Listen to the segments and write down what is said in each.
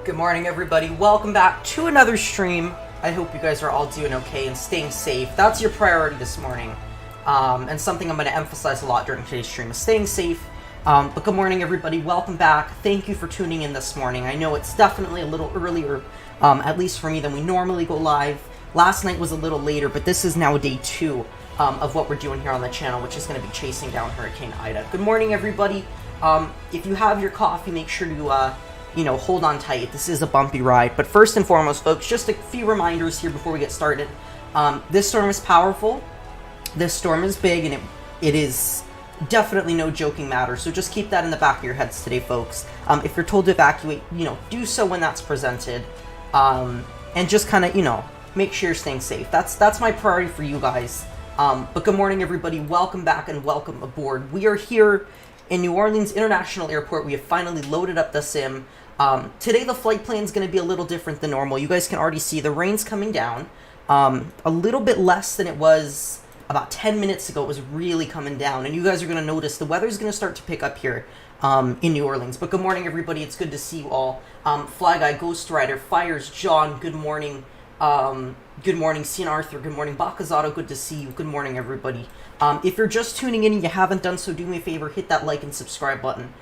Good morning, everybody. Welcome back to another stream. I hope you guys are all doing okay and staying safe. That's your priority this morning. And something I'm going to emphasize a lot during today's stream is staying safe. But good morning, everybody. Welcome back. Thank you for tuning in this morning. I know it's definitely a little earlier, at least for me, than we normally go live. Last night was a little later, but this is now day 2 of what we're doing here on the channel, which is going to be chasing down Hurricane Ida. Good morning, everybody. If you have your coffee, make sure to hold on tight. This is a bumpy ride. But first and foremost, folks, just a few reminders here before we get started. This storm is powerful. This storm is big, and it is definitely no joking matter. So just keep that in the back of your heads today, folks. If you're told to evacuate, do so when that's presented. And just kind of, make sure you're staying safe. That's my priority for you guys. But good morning, everybody. Welcome back and welcome aboard. We are here in New Orleans International Airport. We have finally loaded up the sim. Today the flight plan is going to be a little different than normal. You guys can already see the rain's coming down. A little bit less than it was about 10 minutes ago. It was really coming down. And you guys are going to notice the weather's going to start to pick up here in New Orleans. But good morning, everybody. It's good to see you all. Fly Guy, Ghost Rider, Fires, John, good morning. Good morning, Cian Arthur. Good morning, Bakazato. Good to see you. Good morning, everybody. If you're just tuning in and you haven't done so, do me a favor, hit that like and subscribe button.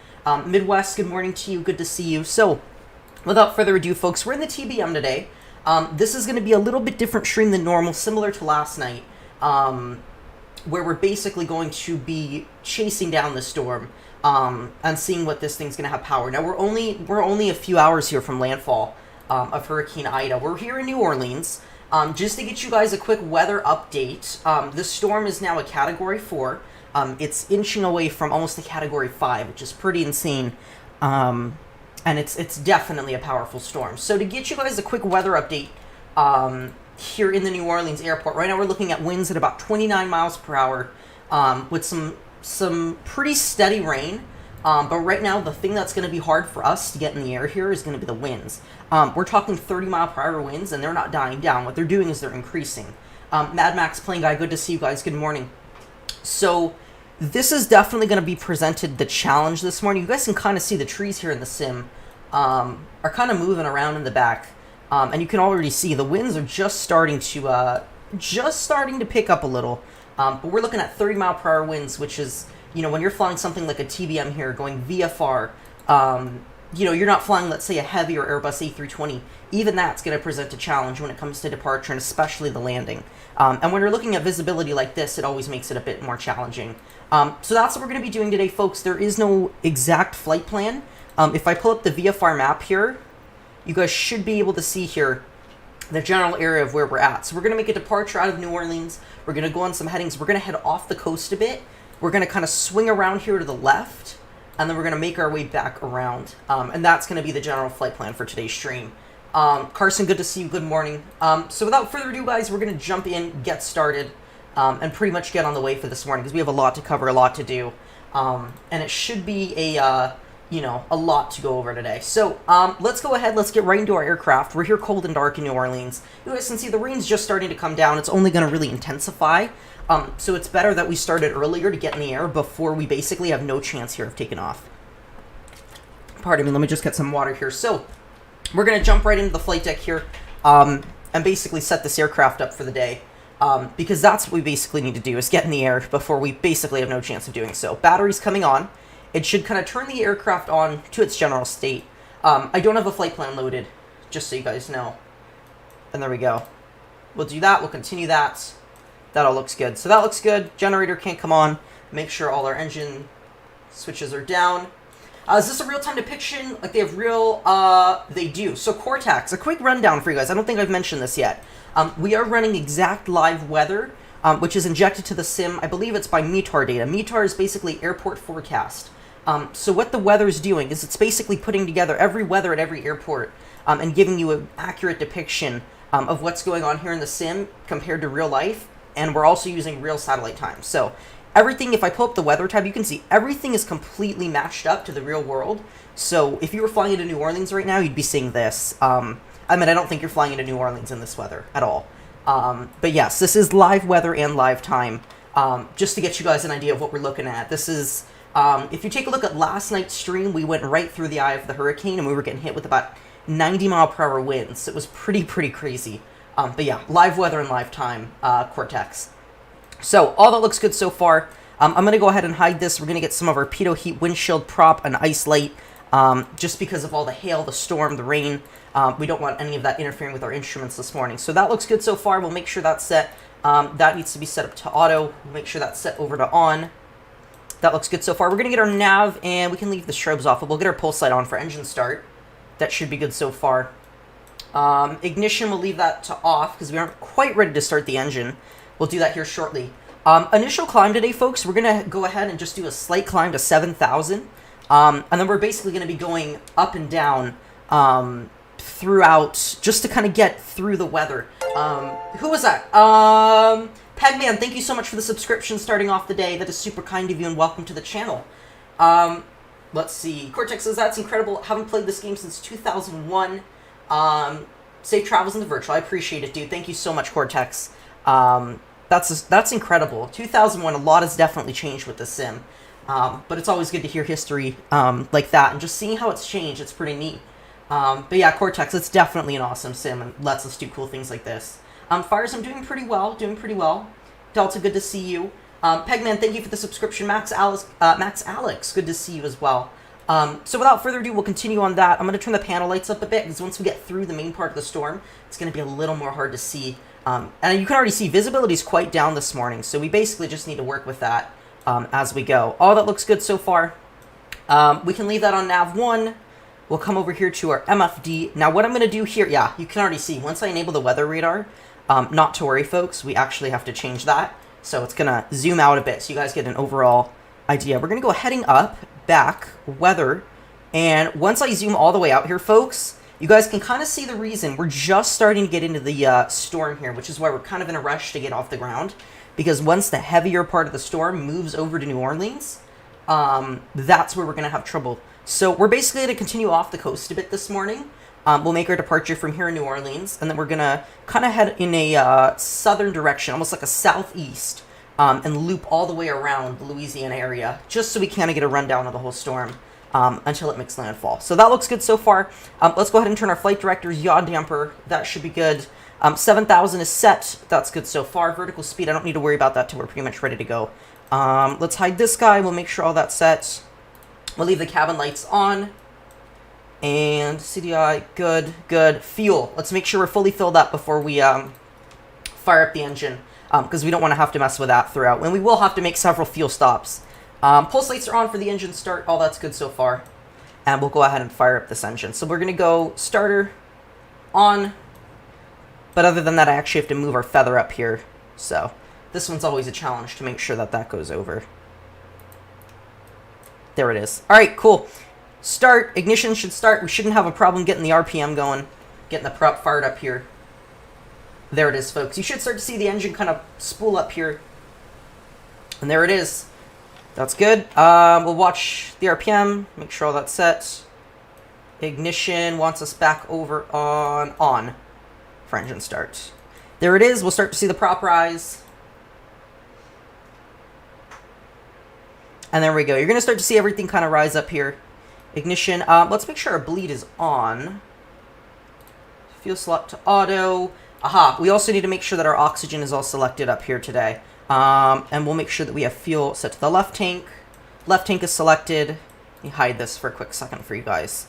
Midwest, good morning to you. Good to see you. So, without further ado, folks, we're in the TBM today. This is going to be a little bit different stream than normal, similar to last night, where we're basically going to be chasing down the storm and seeing what this thing's going to have power. Now, we're only a few hours here from landfall of Hurricane Ida. We're here in New Orleans. Just to get you guys a quick weather update, the storm is now a Category 4. It's inching away from almost a Category 5, which is pretty insane. And it's definitely a powerful storm. So to get you guys a quick weather update here in the New Orleans airport, right now we're looking at winds at about 29 miles per hour with some pretty steady rain. But right now, the thing that's going to be hard for us to get in the air here is going to be the winds. We're talking 30 mile per hour winds, and they're not dying down. What they're doing is they're increasing. Mad Max Playing Guy, good to see you guys. Good morning. So this is definitely going to be presented the challenge this morning. You guys can kind of see the trees here in the sim are kind of moving around in the back. And you can already see the winds are just starting to pick up a little. But we're looking at 30 mile per hour winds, which is, when you're flying something like a TBM here, going VFR, you're not flying, let's say, a heavier Airbus A320. Even that's going to present a challenge when it comes to departure, and especially the landing. And when you're looking at visibility like this, it always makes it a bit more challenging. So that's what we're going to be doing today, folks. There is no exact flight plan. If I pull up the VFR map here, you guys should be able to see here the general area of where we're at. So we're going to make a departure out of New Orleans. We're going to go on some headings. We're going to head off the coast a bit. We're going to kind of swing around here to the left, and then we're going to make our way back around. And that's going to be the general flight plan for today's stream. Carson, good to see you. Good morning. So without further ado, guys, we're going to jump in, get started, and pretty much get on the way for this morning, because we have a lot to cover, a lot to do. And it should be a lot to go over today. So let's go ahead. Let's get right into our aircraft. We're here cold and dark in New Orleans. You guys can see the rain's just starting to come down. It's only going to really intensify. So it's better that we started earlier to get in the air before we basically have no chance here of taking off. Pardon me, let me just get some water here. So we're going to jump right into the flight deck here and basically set this aircraft up for the day. Because that's what we basically need to do, is get in the air before we basically have no chance of doing so. Battery's coming on. It should kind of turn the aircraft on to its general state. I don't have a flight plan loaded, just so you guys know. And there we go. We'll do that. We'll continue that. That all looks good. So that looks good. Generator can't come on. Make sure all our engine switches are down. Is this a real-time depiction? Like they have real... they do. So Cortex, a quick rundown for you guys. I don't think I've mentioned this yet. We are running exact live weather, which is injected to the sim. I believe it's by METAR data. METAR is basically airport forecast. So what the weather is doing is it's basically putting together every weather at every airport and giving you an accurate depiction of what's going on here in the sim compared to real life. And we're also using real satellite time. So everything, if I pull up the weather tab, you can see everything is completely matched up to the real world. So if you were flying into New Orleans right now, you'd be seeing this. I don't think you're flying into New Orleans in this weather at all. But yes, this is live weather and live time, just to get you guys an idea of what we're looking at. This is... if you take a look at last night's stream, we went right through the eye of the hurricane, and we were getting hit with about 90-mile-per-hour winds. It was pretty crazy. But yeah, live weather and live time, Cortex. So, all that looks good so far. I'm going to go ahead and hide this. We're going to get some of our pitot heat windshield prop and ice light, just because of all the hail, the storm, the rain. We don't want any of that interfering with our instruments this morning. So that looks good so far. We'll make sure that's set. That needs to be set up to auto. We'll make sure that's set over to on. That looks good so far. We're going to get our nav, and we can leave the strobes off, but we'll get our pulse light on for engine start. That should be good so far. Ignition, we'll leave that to off, because we aren't quite ready to start the engine. We'll do that here shortly. Initial climb today, folks, we're going to go ahead and just do a slight climb to 7,000. And then we're basically going to be going up and down throughout, just to kind of get through the weather. Who was that? Pegman, thank you so much for the subscription starting off the day. That is super kind of you, and welcome to the channel. Let's see. Cortex says, that's incredible. Haven't played this game since 2001. Safe travels in the virtual. I appreciate it, dude. Thank you so much, Cortex. That's incredible. 2001, a lot has definitely changed with the sim. But it's always good to hear history like that, and just seeing how it's changed, it's pretty neat. But yeah, Cortex, it's definitely an awesome sim, and lets us do cool things like this. Fires, I'm doing pretty well, Delta, good to see you. Pegman, thank you for the subscription. Max Alex, good to see you as well. So without further ado, we'll continue on that. I'm going to turn the panel lights up a bit, because once we get through the main part of the storm, it's going to be a little more hard to see. And you can already see visibility is quite down this morning, so we basically just need to work with that as we go. All that looks good so far. We can leave that on nav 1. We'll come over here to our MFD. Now what I'm going to do here, yeah, you can already see, once I enable the weather radar, not to worry, folks, we actually have to change that. So it's going to zoom out a bit so you guys get an overall idea. We're going to go heading up, back, weather, and once I zoom all the way out here, folks, you guys can kind of see the reason. We're just starting to get into the storm here, which is why we're kind of in a rush to get off the ground. Because once the heavier part of the storm moves over to New Orleans, that's where we're going to have trouble. So we're basically going to continue off the coast a bit this morning. We'll make our departure from here in New Orleans, and then we're going to kind of head in a southern direction, almost like a southeast, and loop all the way around the Louisiana area, just so we kind of get a rundown of the whole storm until it makes landfall. So that looks good so far. Let's go ahead and turn our flight director's yaw damper. That should be good. 7,000 is set. That's good so far. Vertical speed, I don't need to worry about that till we're pretty much ready to go. Let's hide this guy. We'll make sure all that's set. We'll leave the cabin lights on. And CDI, good. Fuel. Let's make sure we're fully filled up before we fire up the engine, because we don't want to have to mess with that throughout. And we will have to make several fuel stops. Pulse lights are on for the engine start. All that's good so far. And we'll go ahead and fire up this engine. So we're going to go starter on. But other than that, I actually have to move our feather up here. So this one's always a challenge to make sure that that goes over. There it is. All right, cool. Start. Ignition should start. We shouldn't have a problem getting the RPM going, getting the prop fired up here. There it is, folks. You should start to see the engine kind of spool up here. And there it is. That's good. We'll watch the RPM, make sure all that's set. Ignition wants us back over on for engine start. There it is. We'll start to see the prop rise. And there we go. You're going to start to see everything kind of rise up here. Ignition. Let's make sure our bleed is on. Fuel select to auto. Aha. We also need to make sure that our oxygen is all selected up here today. And we'll make sure that we have fuel set to the left tank. Left tank is selected. Let me hide this for a quick second for you guys.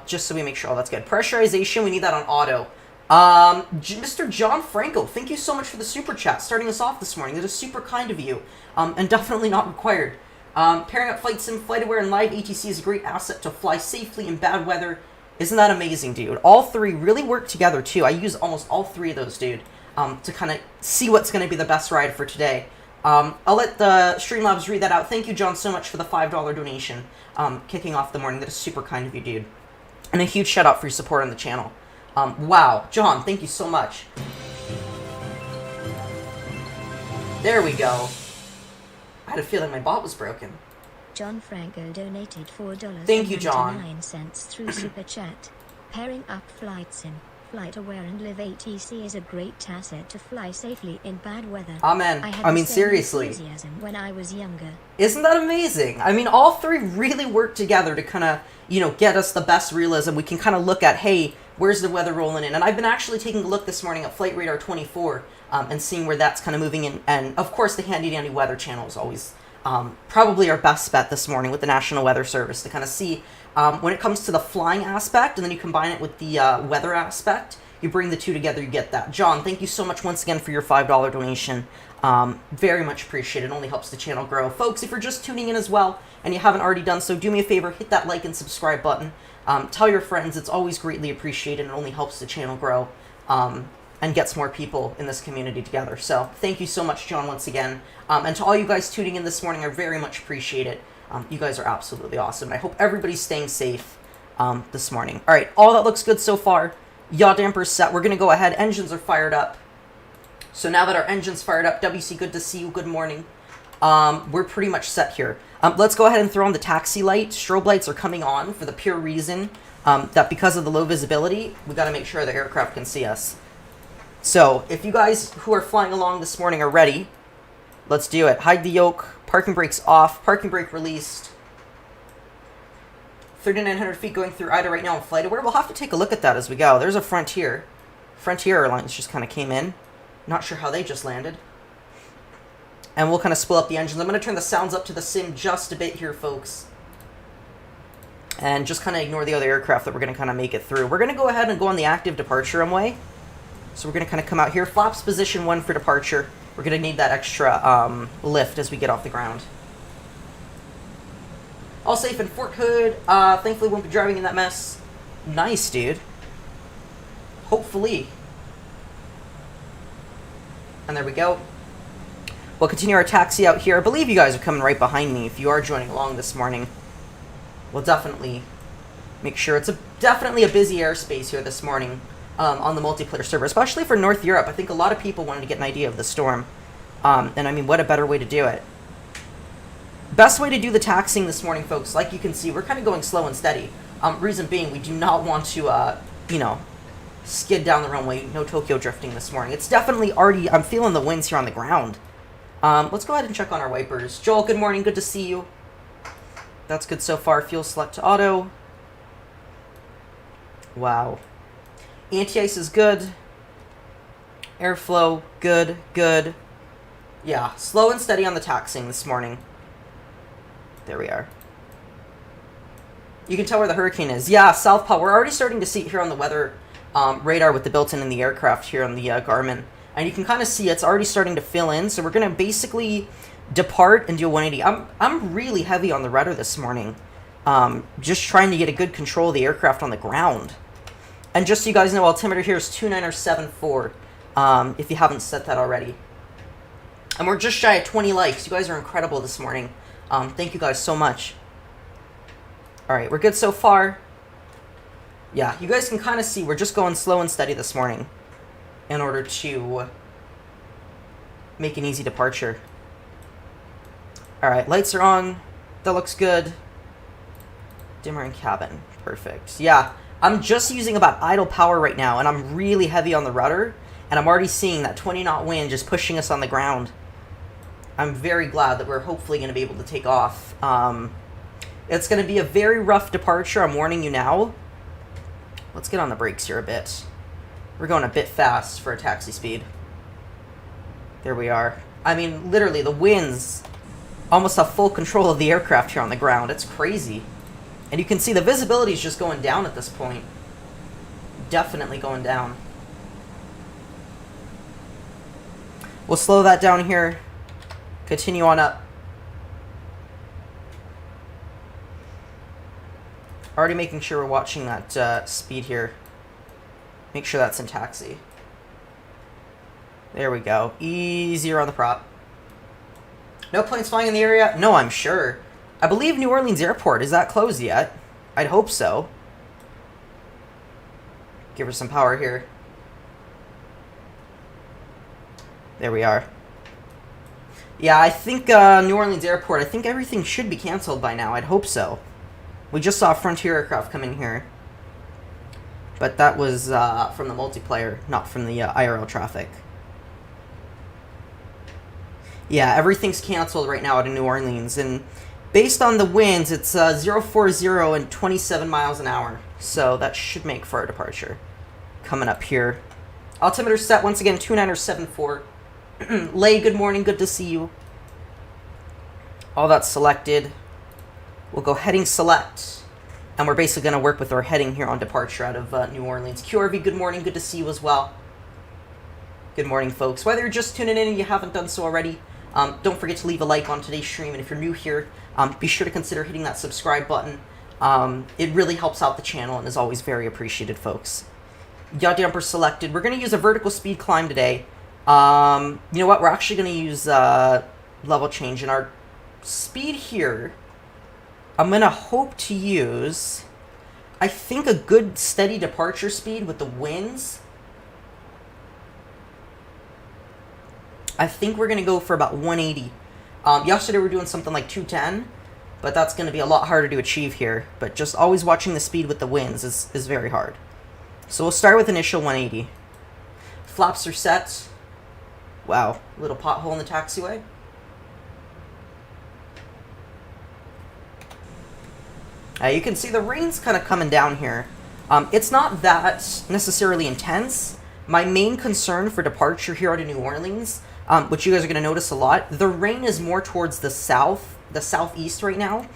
Just so we make sure all that's good. Pressurization, we need that on auto. Mr. John Franco, thank you so much for the super chat, starting us off this morning. That is super kind of you, and definitely not required. Pairing up Flight Sim, FlightAware, and Live ATC is a great asset to fly safely in bad weather. Isn't that amazing, dude? All three really work together, too. I use almost all three of those, dude, to kind of see what's going to be the best ride for today. I'll let the Streamlabs read that out. Thank you, John, so much for the $5 donation, kicking off the morning. That is super kind of you, dude. And a huge shout-out for your support on the channel. Wow. John, thank you so much. There we go. I had a feeling my bot was broken. John Franco donated $4. Thank you, John. 99 cents through Super Chat. Pairing up Flight Sim, flight aware and live ATC is a great asset to fly safely in bad weather. Amen. I mean, seriously. Enthusiasm when I was younger. Isn't that amazing? I mean, all three really work together to kind of, you know, get us the best realism. We can kind of look at, hey, where's the weather rolling in? And I've been actually taking a look this morning at Flight Radar 24 and seeing where that's kind of moving in. And, of course, the Handy Dandy Weather Channel is always probably our best bet this morning with the National Weather Service to kind of see when it comes to the flying aspect, and then you combine it with the weather aspect, you bring the two together, you get that. John, thank you so much once again for your $5 donation. Very much appreciated. It only helps the channel grow. Folks, if you're just tuning in as well and you haven't already done so, do me a favor, hit that like and subscribe button. Tell your friends. It's always greatly appreciated and it only helps the channel grow and gets more people in this community together. So thank you so much, John, once again. And to all you guys tuning in this morning, I very much appreciate it. You guys are absolutely awesome. I hope everybody's staying safe this morning. All right, all that looks good so far. Yaw damper's set. We're going to go ahead. Engines are fired up. So now that our engine's fired up, WC, good to see you. Good morning. We're pretty much set here. Let's go ahead and throw on the taxi light. Strobe lights are coming on for the pure reason that because of the low visibility, we got to make sure the aircraft can see us. So if you guys who are flying along this morning are ready, let's do it. Hide the yoke. Parking brake's off. Parking brake released. 3,900 feet going through Ida right now in flight aware. We'll have to take a look at that as we go. There's a Frontier. Frontier Airlines just kind of came in. Not sure how they just landed. And we'll kind of split up the engines. I'm going to turn the sounds up to the sim just a bit here, folks. And just kind of ignore the other aircraft that we're going to kind of make it through. We're going to go ahead and go on the active departure runway. So we're going to kind of come out here. Flaps position 1 for departure. We're going to need that extra lift as we get off the ground. All safe in Fort Hood. Thankfully won't be driving in that mess. Nice, dude. Hopefully. And there we go. We'll continue our taxi out here. I believe you guys are coming right behind me. If you are joining along this morning, we'll definitely make sure. It's definitely a busy airspace here this morning on the multiplayer server, especially for North Europe. I think a lot of people wanted to get an idea of the storm. And I mean, what a better way to do it. Best way to do the taxiing this morning, folks, like you can see, we're kind of going slow and steady. Reason being, we do not want to, you know, skid down the runway. No Tokyo drifting this morning. It's definitely already, I'm feeling the winds here on the ground. Let's go ahead and check on our wipers. Joel, good morning. Good to see you. That's good so far. Fuel select to auto. Wow. Anti-ice is good. Airflow, good, good. Yeah, slow and steady on the taxiing this morning. There we are. You can tell where the hurricane is. Yeah, Southpaw. We're already starting to see it here on the weather radar with the built-in in the aircraft here on the Garmin. And you can kind of see it's already starting to fill in. So we're going to basically depart and do a 180. I'm really heavy on the rudder this morning. Just trying to get a good control of the aircraft on the ground. And just so you guys know, altimeter here is 2974, if you haven't set that already. And we're just shy of 20 likes. You guys are incredible this morning. Thank you guys so much. Alright, we're good so far. Yeah, you guys can kind of see we're just going slow and steady this morning in order to make an easy departure. Alright, lights are on. That looks good. Dimmer in cabin. Perfect. Yeah, I'm just using about idle power right now, and I'm really heavy on the rudder, and I'm already seeing that 20-knot wind just pushing us on the ground. I'm very glad that we're hopefully going to be able to take off. It's going to be a very rough departure, I'm warning you now. Let's get on the brakes here a bit. We're going a bit fast for a taxi speed. There we are. I mean, literally, the winds almost have full control of the aircraft here on the ground. It's crazy. And you can see the visibility is just going down at this point. Definitely going down. We'll slow that down here. Continue on up. Already making sure we're watching that speed here. Make sure that's in taxi. There we go. Easier on the prop. No planes flying in the area? No, I'm sure. I believe New Orleans Airport. Is that closed yet? I'd hope so. Give her some power here. There we are. Yeah, I think New Orleans Airport, I think everything should be canceled by now. I'd hope so. We just saw a Frontier aircraft come in here. But that was from the multiplayer, not from the IRL traffic. Yeah, everything's canceled right now out in New Orleans, and based on the winds, it's 040 and 27 miles an hour, so that should make for our departure. Coming up here. Altimeter set, once again, 2974. Lay, good morning, good to see you. All that's selected. We'll go heading select, and we're basically going to work with our heading here on departure out of New Orleans. QRV, good morning, good to see you as well. Good morning, folks. Whether you're just tuning in and you haven't done so already, don't forget to leave a like on today's stream, and if you're new here, be sure to consider hitting that subscribe button. It really helps out the channel and is always very appreciated, folks. Yaw damper selected. We're going to use a vertical speed climb today. You know what? We're actually going to use level change, and our speed here, I'm going to hope to use, I think, a good steady departure speed with the winds. I think we're going to go for about 180. Yesterday we were doing something like 210, but that's going to be a lot harder to achieve here. But just always watching the speed with the winds is very hard. So we'll start with initial 180. Flaps are set. Wow, little pothole in the taxiway. You can see the rain's kind of coming down here. It's not that necessarily intense. My main concern for departure here out of New Orleans, which you guys are going to notice a lot, the rain is more towards the southeast right now,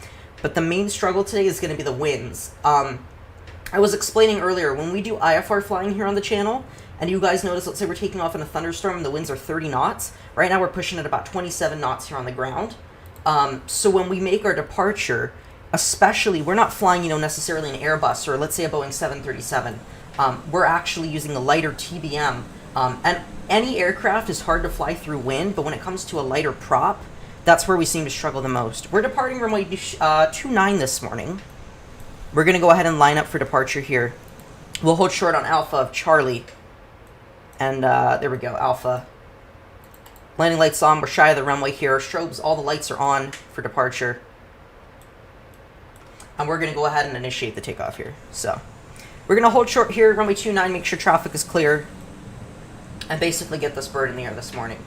but the main struggle today is going to be the winds. I was explaining earlier, when we do IFR flying here on the channel, and you guys notice, let's say we're taking off in a thunderstorm and the winds are 30 knots. Right now we're pushing at about 27 knots here on the ground. So when we make our departure, especially, we're not flying, necessarily an Airbus or let's say a Boeing 737. We're actually using a lighter TBM. And any aircraft is hard to fly through wind, but when it comes to a lighter prop, that's where we seem to struggle the most. We're departing runway 29 this morning. We're going to go ahead and line up for departure here. We'll hold short on Alpha of Charlie. And there we go, Alpha. Landing lights on, we're shy of the runway here. Strobes, all the lights are on for departure. And we're going to go ahead and initiate the takeoff here. So, we're going to hold short here, runway 29, make sure traffic is clear, and basically get this bird in the air this morning.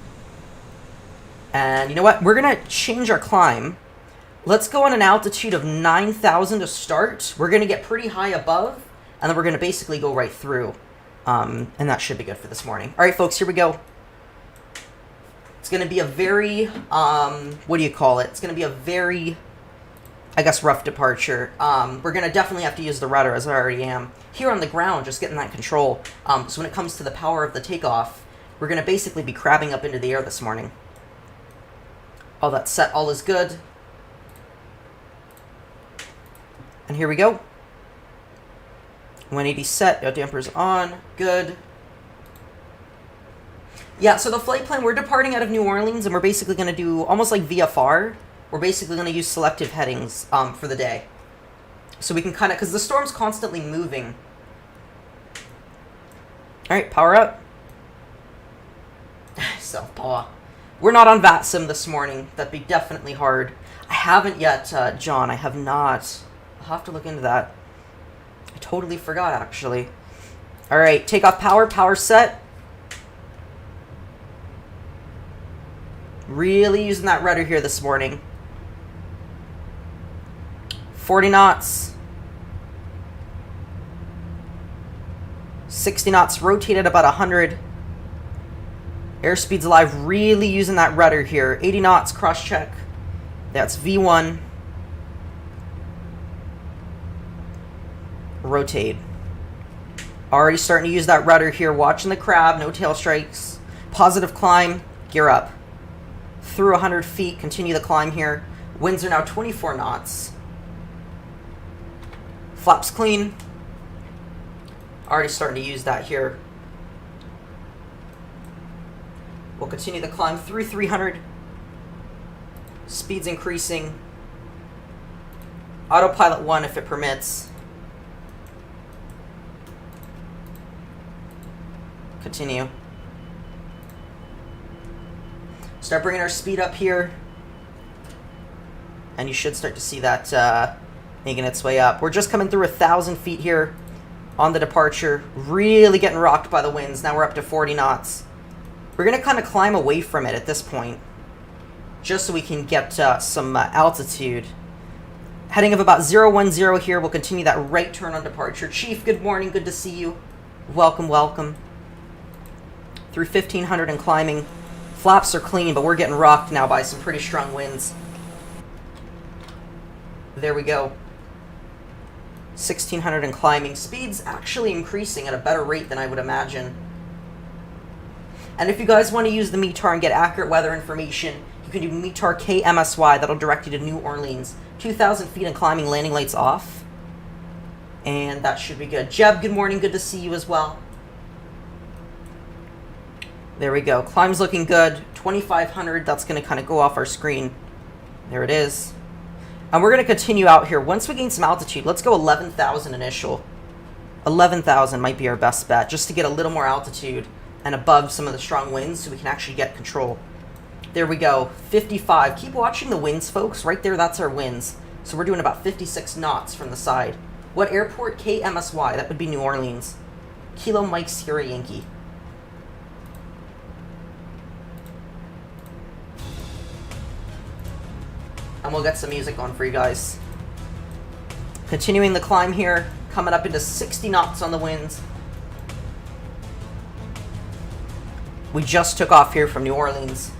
And you know what? We're going to change our climb. Let's go on an altitude of 9,000 to start. We're going to get pretty high above, and then we're going to basically go right through. And that should be good for this morning. All right, folks, here we go. It's going to be a very, what do you call it? It's going to be a very, I guess, rough departure. We're going to definitely have to use the rudder, as I already am. Here on the ground, just getting that control. So when it comes to the power of the takeoff, we're going to basically be crabbing up into the air this morning. All that's set, all is good. And here we go. 180 set, yaw dampers on, good. Yeah, so the flight plan, we're departing out of New Orleans, and we're basically going to do almost like VFR. We're basically going to use selective headings for the day. So we can kind of, because the storm's constantly moving. All right, power up. Self-paw. We're not on VATSIM this morning. That'd be definitely hard. I haven't yet, John. I have not. I'll have to look into that. I totally forgot, actually. All right, takeoff power, power set. Really using that rudder here this morning. 40 knots. 60 knots, rotate at about 100. Airspeed's alive, really using that rudder here. 80 knots, cross check. That's V1. Rotate. Already starting to use that rudder here, watching the crab, no tail strikes. Positive climb, gear up. Through 100 feet, continue the climb here. Winds are now 24 knots. Flaps clean. Already starting to use that here. We'll continue the climb through 300. Speed's increasing. Autopilot 1 if it permits. Continue. Start bringing our speed up here. And you should start to see that making its way up. We're just coming through 1,000 feet here. on the departure. Really getting rocked by the winds. Now we're up to 40 knots. We're going to kind of climb away from it at this point, just so we can get some altitude. Heading of about 010 here. We'll continue that right turn on departure. Chief, good morning. Good to see you. Welcome, welcome. Through 1500 and climbing. Flaps are clean, but we're getting rocked now by some pretty strong winds. There we go. 1600 and climbing. Speed's actually increasing at a better rate than I would imagine. And if you guys want to use the METAR and get accurate weather information, you can do METAR KMSY. That'll direct you to New Orleans. 2,000 feet and climbing, landing lights off. And that should be good. Jeb, good morning. Good to see you as well. There we go. Climb's looking good. 2,500. That's going to kind of go off our screen. There it is. And we're going to continue out here. Once we gain some altitude, let's go 11,000 initial. 11,000 might be our best bet, just to get a little more altitude and above some of the strong winds so we can actually get control. There we go. 55. Keep watching the winds, folks. Right there, that's our winds. So we're doing about 56 knots from the side. What airport? KMSY. That would be New Orleans. Kilo Mike Sierra Yankee. And we'll get some music on for you guys. Continuing the climb here, coming up into 60 knots on the winds. We just took off here from New Orleans.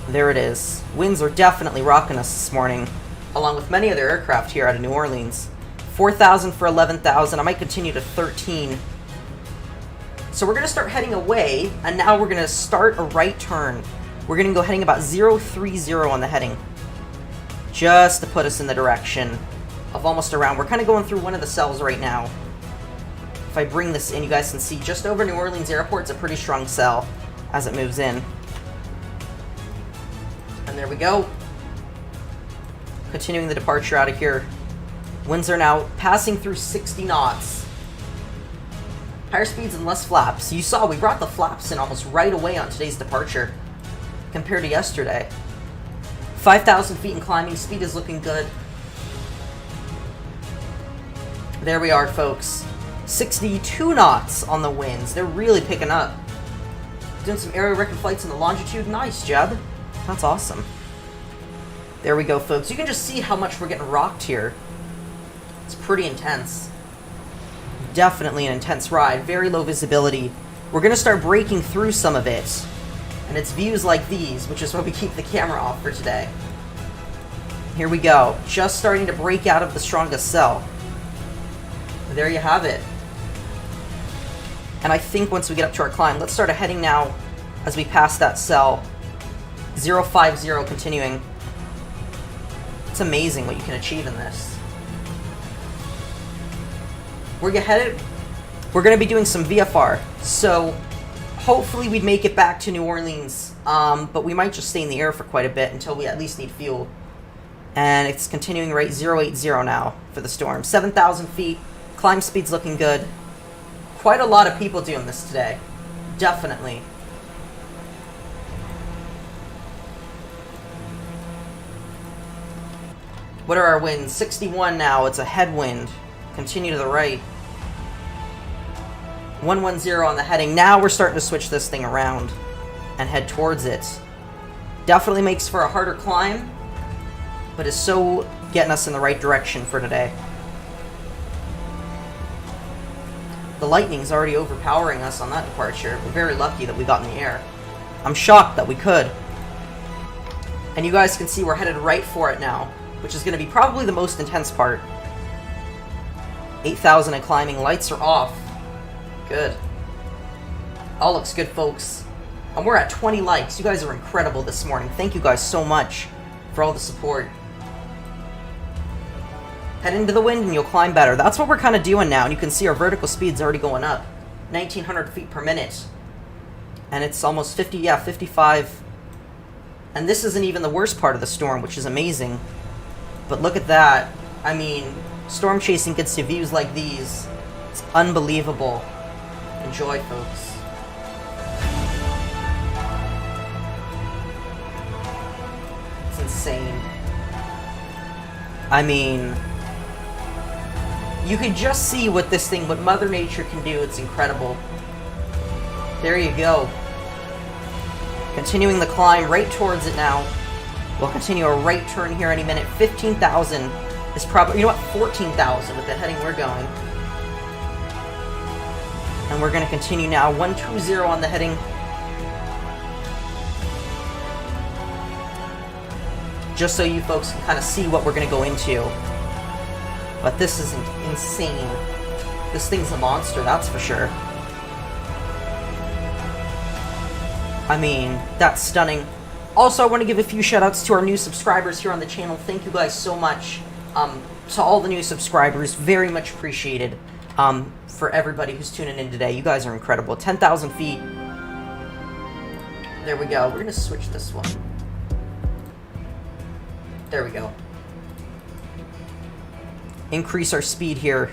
There it is. Winds are definitely rocking us this morning, along with many other aircraft here out of New Orleans. 4,000 for 11,000. I might continue to 13. So we're going to start heading away, and now we're going to start a right turn. We're going to go heading about 030 on the heading, just to put us in the direction of almost around. We're kind of going through one of the cells right now. If I bring this in, you guys can see just over New Orleans Airport, it's a pretty strong cell as it moves in. And there we go. Continuing the departure out of here. Winds are now passing through 60 knots. Higher speeds and less flaps. You saw we brought the flaps in almost right away on today's departure compared to yesterday. 5,000 feet and climbing. Speed is looking good. There we are, folks. 62 knots on the winds. They're really picking up. Doing some aerial record flights in the longitude. Nice, Jeb. That's awesome. There we go, folks. You can just see how much we're getting rocked here. It's pretty intense. Definitely an intense ride. Very low visibility. We're going to start breaking through some of it. And it's views like these, which is why we keep the camera off for today. Here we go. Just starting to break out of the strongest cell. There you have it. And I think once we get up to our climb, let's start heading now as we pass that cell. 050 continuing. It's amazing what you can achieve in this. We're going to be doing some VFR, so hopefully we'd make it back to New Orleans, but we might just stay in the air for quite a bit until we at least need fuel. And it's continuing right 080 now for the storm. 7,000 feet, climb speed's looking good. Quite a lot of people doing this today. Definitely. What are our winds? 61 now. It's a headwind. Continue to the right. 110 on the heading. Now we're starting to switch this thing around and head towards it. Definitely makes for a harder climb, but is so getting us in the right direction for today. The lightning's already overpowering us on that departure. We're very lucky that we got in the air. I'm shocked that we could. And you guys can see we're headed right for it now, which is going to be probably the most intense part. 8,000 and climbing. Lights are off. Good. All looks good, folks. And we're at 20 likes. You guys are incredible this morning. Thank you guys so much for all the support. Head into the wind and you'll climb better. That's what we're kind of doing now. And you can see our vertical speed's already going up. 1,900 feet per minute. And it's almost 50, yeah, 55. And this isn't even the worst part of the storm, which is amazing. But look at that. I mean, storm chasing gets to views like these. It's unbelievable. Enjoy, folks. It's insane. I mean, You can just see what what Mother Nature can do. It's incredible. There you go. Continuing the climb right towards it now. We'll continue a right turn here any minute. 15,000 is probably, you know what, 14,000 with the heading we're going. And we're going to continue now. 120 on the heading. Just so you folks can kind of see what we're going to go into. But this is insane. This thing's a monster, that's for sure. I mean, that's stunning. Also, I want to give a few shout-outs to our new subscribers here on the channel. Thank you guys so much. To all the new subscribers, very much appreciated. For everybody who's tuning in today. You guys are incredible. 10,000 feet. There we go. We're going to switch this one. There we go. Increase our speed here,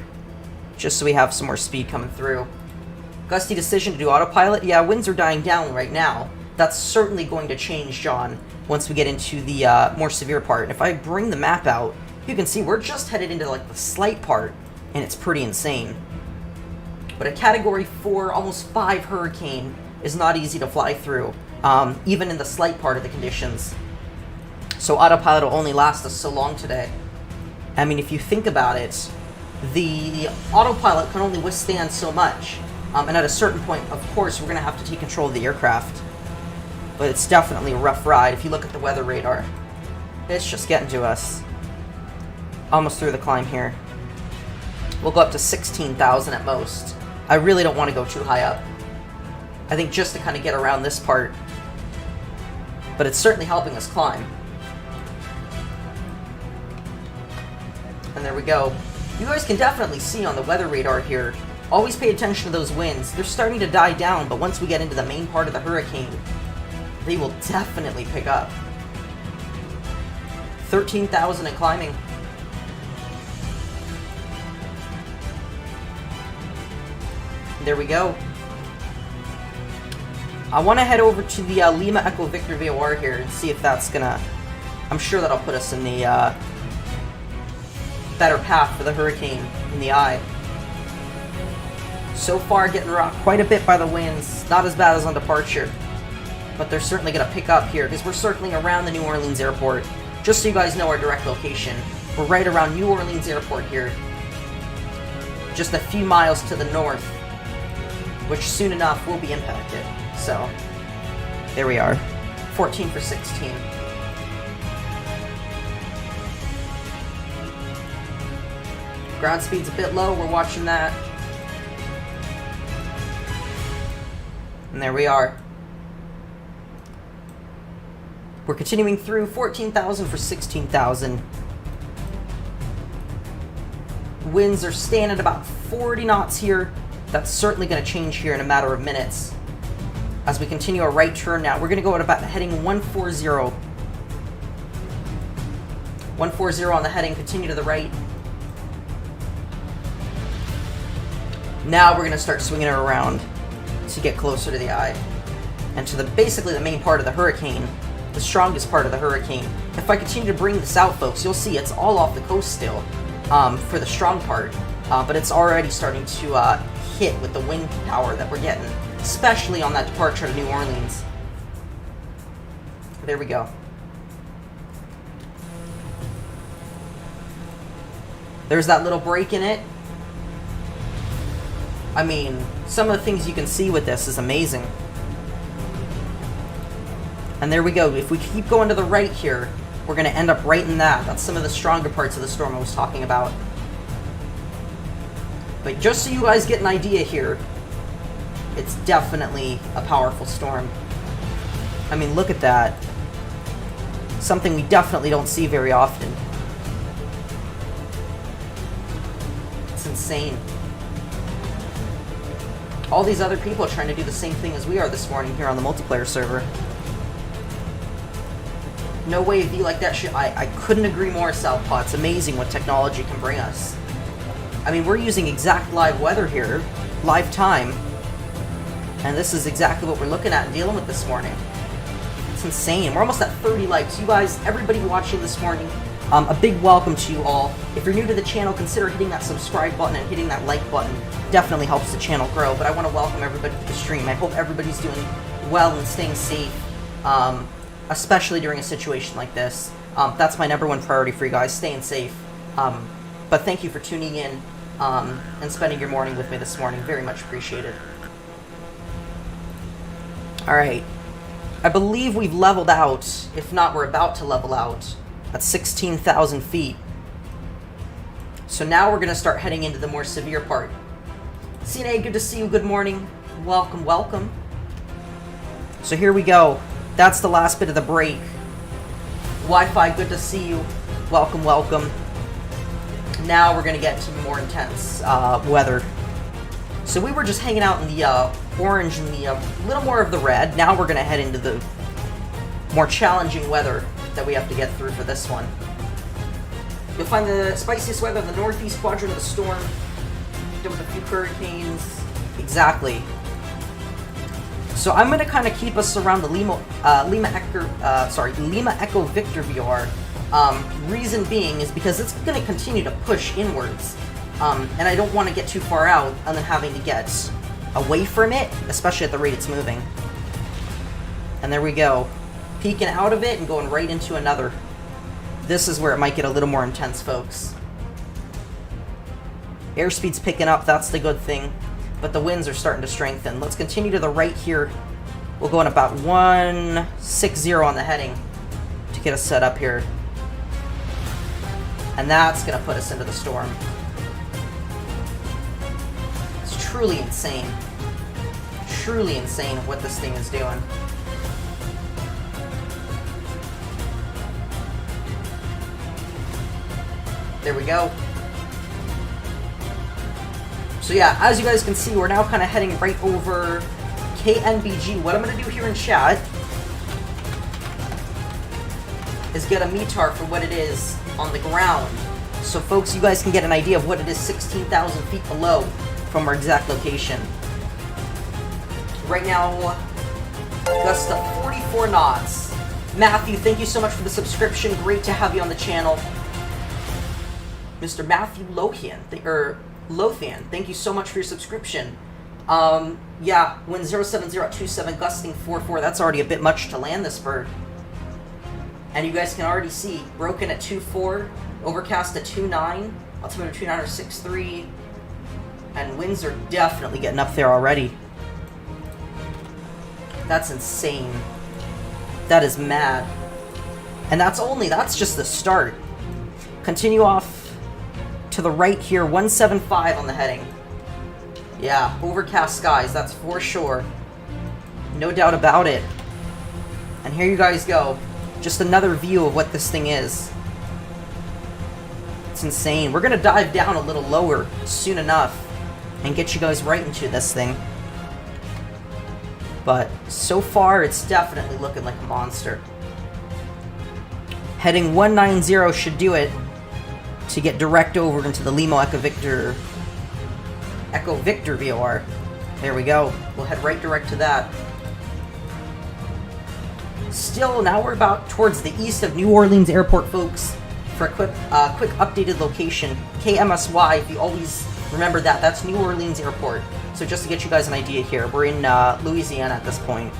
just so we have some more speed coming through. Gusty decision to do autopilot. Yeah, winds are dying down right now. That's certainly going to change, John, once we get into the more severe part. And if I bring the map out, you can see we're just headed into like the slight part, and it's pretty insane. But a Category 4, almost 5 hurricane is not easy to fly through, even in the slight part of the conditions. So autopilot will only last us so long today. I mean, if you think about it, the autopilot can only withstand so much. And at a certain point, of course, we're going to have to take control of the aircraft. But it's definitely a rough ride. If you look at the weather radar, it's just getting to us. Almost through the climb here. We'll go up to 16,000 at most. I really don't want to go too high up. I think just to kind of get around this part. But it's certainly helping us climb. And there we go. You guys can definitely see on the weather radar here. Always pay attention to those winds. They're starting to die down, but once we get into the main part of the hurricane, they will definitely pick up. 13,000 and climbing. There we go. I want to head over to the Lima Echo Victor VOR here and see if that's gonna... I'm sure that'll put us in the better path for the hurricane in the eye. So far, getting rocked quite a bit by the winds. Not as bad as on departure. But they're certainly going to pick up here because we're circling around the New Orleans airport. Just so you guys know our direct location. We're right around New Orleans airport here. Just a few miles to the north. Which soon enough will be impacted. So, there we are. 14 for 16. Ground speed's a bit low, we're watching that. And there we are. We're continuing through 14,000 for 16,000. Winds are staying at about 40 knots here. That's certainly going to change here in a matter of minutes. As we continue our right turn now, we're going to go at about heading 140. 140 on the heading, continue to the right. Now we're going to start swinging it around to get closer to the eye. And to basically the main part of the hurricane, the strongest part of the hurricane. If I continue to bring this out, folks, you'll see it's all off the coast still for the strong part. But it's already starting to hit with the wind power that we're getting, especially on that departure to New Orleans. There we go. There's that little break in it. I mean, some of the things you can see with this is amazing. And there we go. If we keep going to the right here, we're going to end up right in that. That's some of the stronger parts of the storm I was talking about. But just so you guys get an idea here, it's definitely a powerful storm. I mean, look at that. Something we definitely don't see very often. It's insane. All these other people are trying to do the same thing as we are this morning here on the multiplayer server. No way a V like that shit. I couldn't agree more, Southpaw. It's amazing what technology can bring us. I mean, we're using exact live weather here, live time, and this is exactly what we're looking at and dealing with this morning. It's insane. We're almost at 30 likes. You guys, everybody watching this morning, A big welcome to you all. If you're new to the channel, consider hitting that subscribe button and hitting that like button. Definitely helps the channel grow, but I want to welcome everybody to the stream. I hope everybody's doing well and staying safe, especially during a situation like this. That's my #1 priority for you guys, staying safe. But thank you for tuning in and spending your morning with me this morning. Very much appreciated. Alright. I believe we've leveled out. If not, we're about to level out at 16,000 feet. So now we're going to start heading into the more severe part. CNA, good to see you. Good morning. Welcome, welcome. So here we go. That's the last bit of the break. Wi-Fi, good to see you. Welcome, welcome. Now we're going to get to more intense weather. So we were just hanging out in the orange and the little more of the red. Now we're going to head into the more challenging weather that we have to get through for this one. You'll find the spiciest weather in the northeast quadrant of the storm. With a few hurricanes. Exactly. So I'm going to kind of keep us around the Lima Echo Victor VR. Reason being is because it's going to continue to push inwards. And I don't want to get too far out and then having to get away from it, especially at the rate it's moving. And there we go. Peeking out of it and going right into another. This is where it might get a little more intense, folks. Airspeed's picking up, that's the good thing. But the winds are starting to strengthen. Let's continue to the right here. We'll go in about 160 on the heading to get us set up here. And that's going to put us into the storm. It's truly insane. Truly insane what this thing is doing. There we go. So yeah, as you guys can see, we're now kind of heading right over KNBG. What I'm going to do here in chat is get a METAR for what it is on the ground. So folks, you guys can get an idea of what it is 16,000 feet below from our exact location. Right now, gust of 44 knots. Matthew, thank you so much for the subscription. Great to have you on the channel. Mr. Matthew Lothan, thank you so much for your subscription. Yeah, wind 07027, gusting 44, that's already a bit much to land this bird. And you guys can already see, broken at 2.4, overcast at 2.9, altimeter 2.9 or 6.3, and winds are definitely getting up there already. That's insane. That is mad. And that's just the start. Continue off to the right here, 175 on the heading. Yeah, overcast skies, that's for sure. No doubt about it. And here you guys go. Just another view of what this thing is. It's insane. We're going to dive down a little lower soon enough and get you guys right into this thing. But so far, it's definitely looking like a monster. Heading 190 should do it to get direct over into the Lima Echo Victor VR. There we go. We'll head right direct to that. Still, now we're about towards the east of New Orleans Airport, folks. For a quick updated location, KMSY, if you always remember that, that's New Orleans Airport. So just to get you guys an idea here, we're in Louisiana at this point.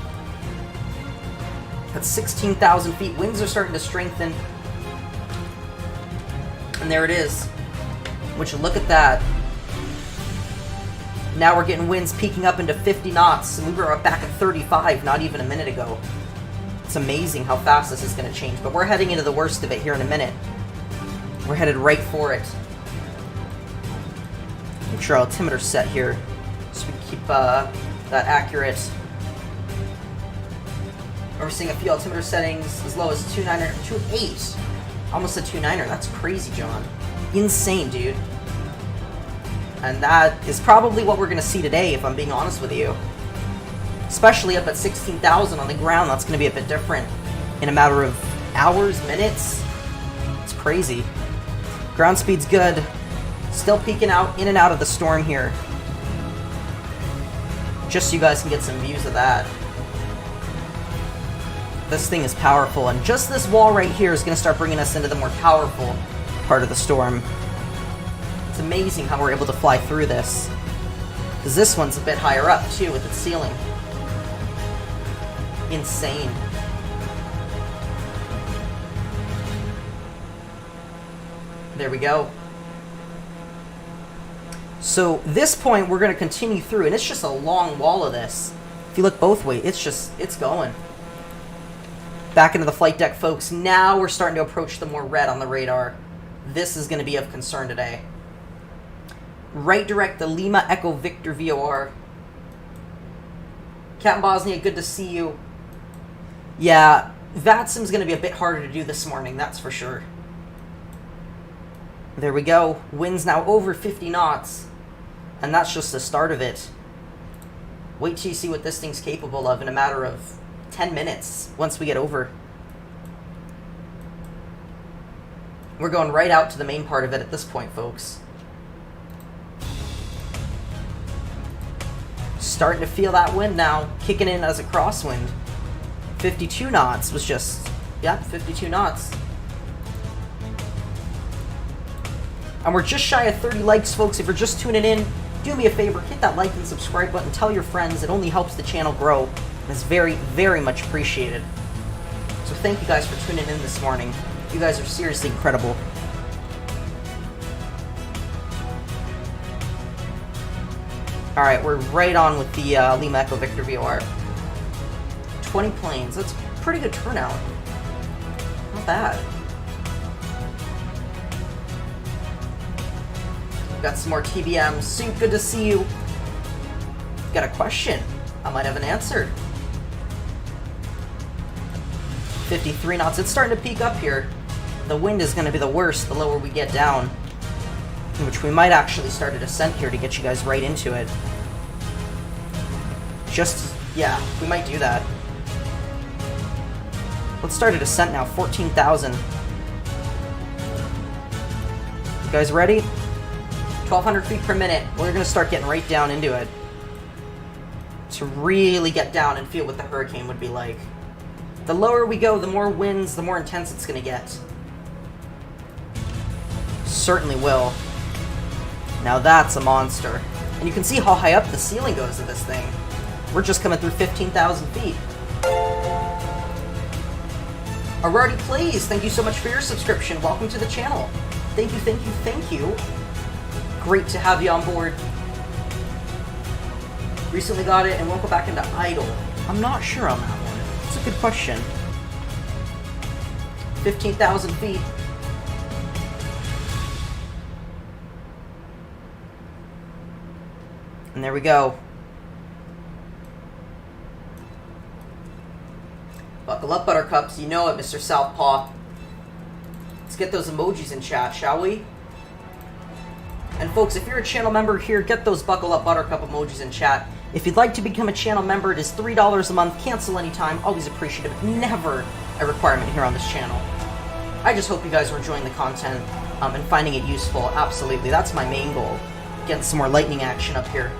That's 16,000 feet. Winds are starting to strengthen. And there it is. Would you look at that? Now we're getting winds peaking up into 50 knots, and we were back at 35 not even a minute ago. It's amazing how fast this is going to change, but we're heading into the worst of it here in a minute. We're headed right for it. Make sure our altimeter's set here, so we can keep that accurate. We're seeing a few altimeter settings as low as 2.8. Almost a 2.9er. That's crazy, John. Insane, dude. And that is probably what we're going to see today, if I'm being honest with you. Especially up at 16,000 on the ground, that's going to be a bit different. In a matter of hours, minutes. It's crazy. Ground speed's good. Still peeking out, in and out of the storm here. Just so you guys can get some views of that. This thing is powerful, and just this wall right here is going to start bringing us into the more powerful part of the storm. It's amazing how we're able to fly through this. Because this one's a bit higher up, too, with its ceiling. Insane. There we go. So, this point, we're going to continue through, and it's just a long wall of this. If you look both ways, it's going. Back into the flight deck, folks. Now we're starting to approach the more red on the radar. This is going to be of concern today. Right direct, the Lima Echo Victor VOR. Captain Bosnia, good to see you. Yeah, VATSIM's going to be a bit harder to do this morning, that's for sure. There we go. Winds now over 50 knots. And that's just the start of it. Wait till you see what this thing's capable of in a matter of 10 minutes once we get over. We're going right out to the main part of it at this point, folks. Starting to feel that wind now, kicking in as a crosswind. 52 knots was just, yeah, 52 knots. And we're just shy of 30 likes, folks. If you're just tuning in, do me a favor, hit that like and subscribe button, tell your friends. It only helps the channel grow, and it's very, very much appreciated. So thank you guys for tuning in this morning. You guys are seriously incredible. Alright, we're right on with the Lima Echo Victor VOR. 20 planes, that's a pretty good turnout. Not bad. Got some more TBMs. Soup, good to see you. Got a question. I might have an answer. 53 knots. It's starting to peak up here. The wind is going to be the worst the lower we get down. Which we might actually start a descent here to get you guys right into it. Yeah, we might do that. Let's start a descent now. 14,000. You guys ready? 1,200 feet per minute. We're going to start getting right down into it. To really get down and feel what the hurricane would be like. The lower we go, the more winds, the more intense it's going to get. Certainly will. Now that's a monster. And you can see how high up the ceiling goes of this thing. We're just coming through 15,000 feet. Alrighty, please. Thank you so much for your subscription. Welcome to the channel. Thank you, thank you, thank you. Great to have you on board. Recently got it and won't go back into idle. I'm not sure on that one. It's a good question. 15,000 feet. And there we go. Buckle up, Buttercups. You know it, Mr. Southpaw. Let's get those emojis in chat, shall we? And folks, if you're a channel member here, get those Buckle Up Buttercup emojis in chat. If you'd like to become a channel member, it is $3 a month. Cancel anytime. Always appreciative. Never a requirement here on this channel. I just hope you guys are enjoying the content and finding it useful. Absolutely. That's my main goal. Getting some more lightning action up here.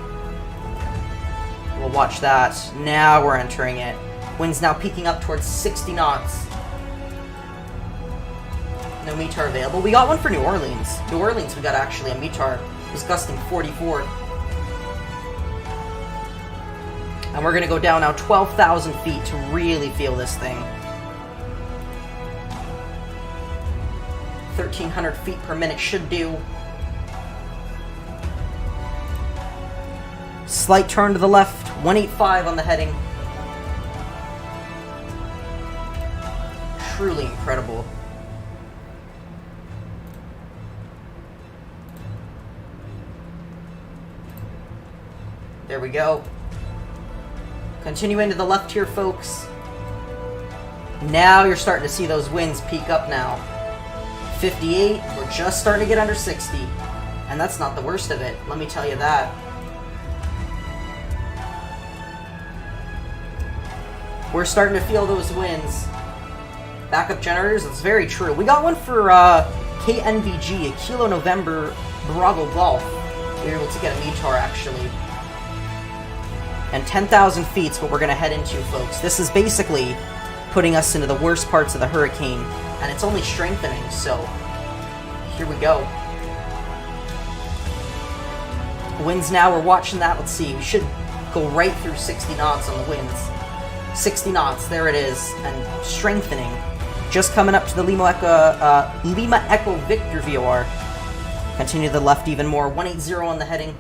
We'll watch that. Now we're entering it. Wind's now peaking up towards 60 knots. No METAR available. We got one for New Orleans. New Orleans, we got actually a METAR. It was gusting 44. And we're going to go down now 12,000 feet to really feel this thing. 1,300 feet per minute should do. Slight turn to the left. 185 on the heading. Truly incredible. There we go. Continuing to the left here, folks. Now you're starting to see those winds peak up now. 58, we're just starting to get under 60. And that's not the worst of it, let me tell you that. We're starting to feel those winds. Backup generators, that's very true. We got one for KNVG, a Kilo November Bravo Golf. We were able to get a METAR, actually. And 10,000 feet's what we're going to head into, folks. This is basically putting us into the worst parts of the hurricane, and it's only strengthening, so here we go. Winds now, we're watching that. Let's see, we should go right through 60 knots on the winds. 60 knots, there it is, and strengthening. Just coming up to the Lima Echo Victor VOR. Continue to the left even more. 180 on the heading.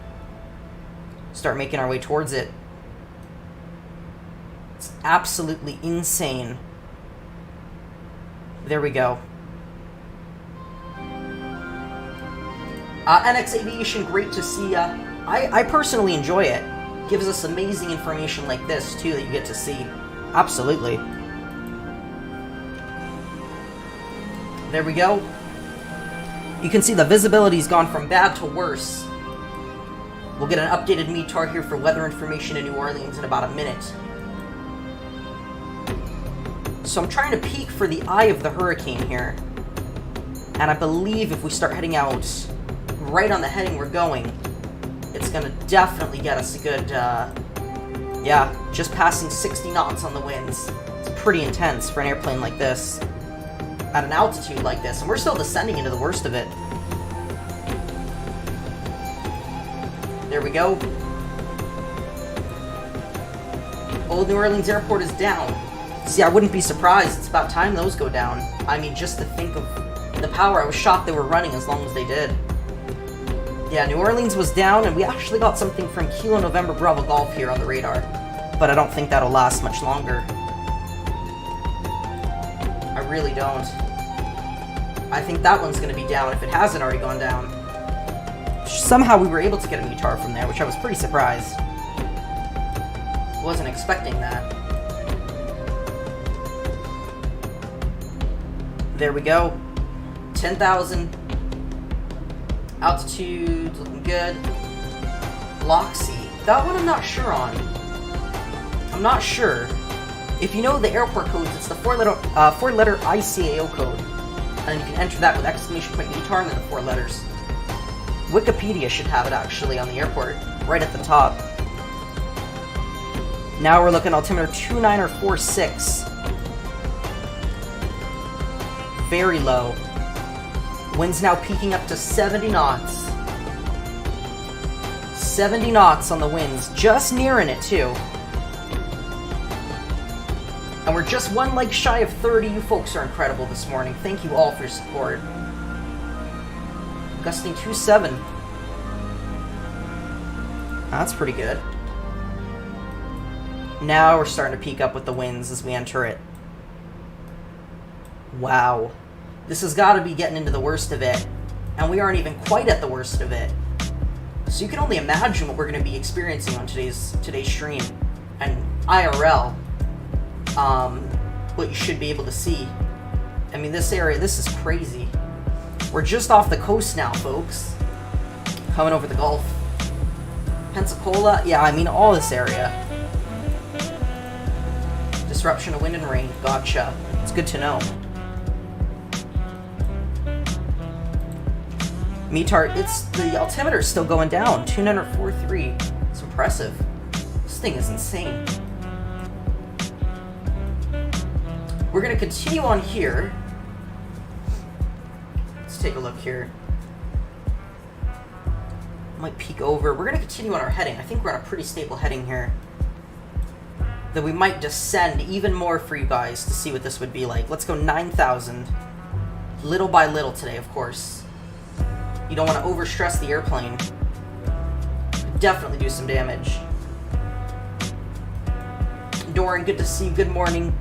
Start making our way towards it. It's absolutely insane. There we go. NX Aviation, great to see ya. I personally enjoy it. Gives us amazing information like this, too, that you get to see. Absolutely. There we go. You can see the visibility's gone from bad to worse. We'll get an updated METAR here for weather information in New Orleans in about a minute. So I'm trying to peek for the eye of the hurricane here. And I believe if we start heading out right on the heading we're going, it's going to definitely get us a good, yeah, just passing 60 knots on the winds. It's pretty intense for an airplane like this, at an altitude like this, and we're still descending into the worst of it. There we go. Old New Orleans Airport is down. See, I wouldn't be surprised. It's about time those go down. I mean, just to think of the power, I was shocked they were running as long as they did. Yeah, New Orleans was down, and we actually got something from Kilo November Bravo Golf here on the radar. But I don't think that'll last much longer. I really don't. I think that one's going to be down if it hasn't already gone down. Somehow we were able to get a METAR from there, which I was pretty surprised. Wasn't expecting that. There we go. 10,000. Altitude, looking good. Loxy. That one I'm not sure on. I'm not sure. If you know the airport codes, it's the four-letter ICAO code. And you can enter that with exclamation point METAR and then the 4 letters. Wikipedia should have it actually on the airport, right at the top. Now we're looking altimeter 2946. Very low. Winds now peaking up to 70 knots. 70 knots on the winds, just nearing it too. And we're just one leg shy of 30. You folks are incredible this morning. Thank you all for your support. Gusting 2.7. That's pretty good. Now we're starting to peak up with the winds as we enter it. Wow. This has got to be getting into the worst of it. And we aren't even quite at the worst of it. So you can only imagine what we're going to be experiencing on today's stream. And IRL. What you should be able to see. I mean, this area, this is crazy. We're just off the coast now, folks. Coming over the Gulf. Pensacola, yeah, I mean, all this area. Disruption of wind and rain, gotcha. It's good to know. METAR, the altimeter is still going down. 2943. It's impressive. This thing is insane. We're going to continue on here. Let's take a look here. Might peek over. We're going to continue on our heading. I think we're on a pretty stable heading here. Then we might descend even more for you guys to see what this would be like. Let's go 9,000. Little by little today, of course. You don't want to overstress the airplane. Definitely do some damage. Doran, good to see you. Good morning.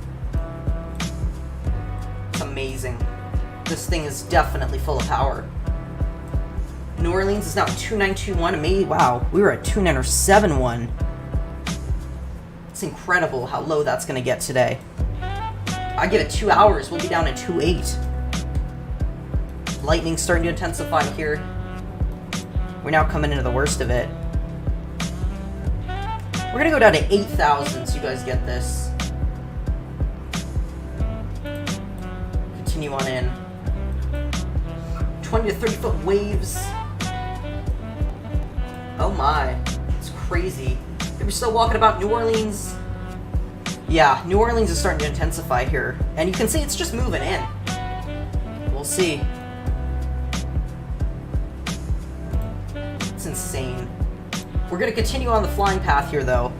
It's amazing. This thing is definitely full of power. New Orleans is now 2921. Maybe, wow, we were at 2971. It's incredible how low that's going to get today. I give it 2 hours, we'll be down at 2.8. Lightning's starting to intensify here. We're now coming into the worst of it. We're going to go down to 8,000 so you guys get this. Continue on in. 20 to 30 foot waves. Oh my, it's crazy. If you're still walking about New Orleans, Yeah, New Orleans is starting to intensify here. And you can see it's just moving in. We'll see. It's insane. We're going to continue on the flying path here, though.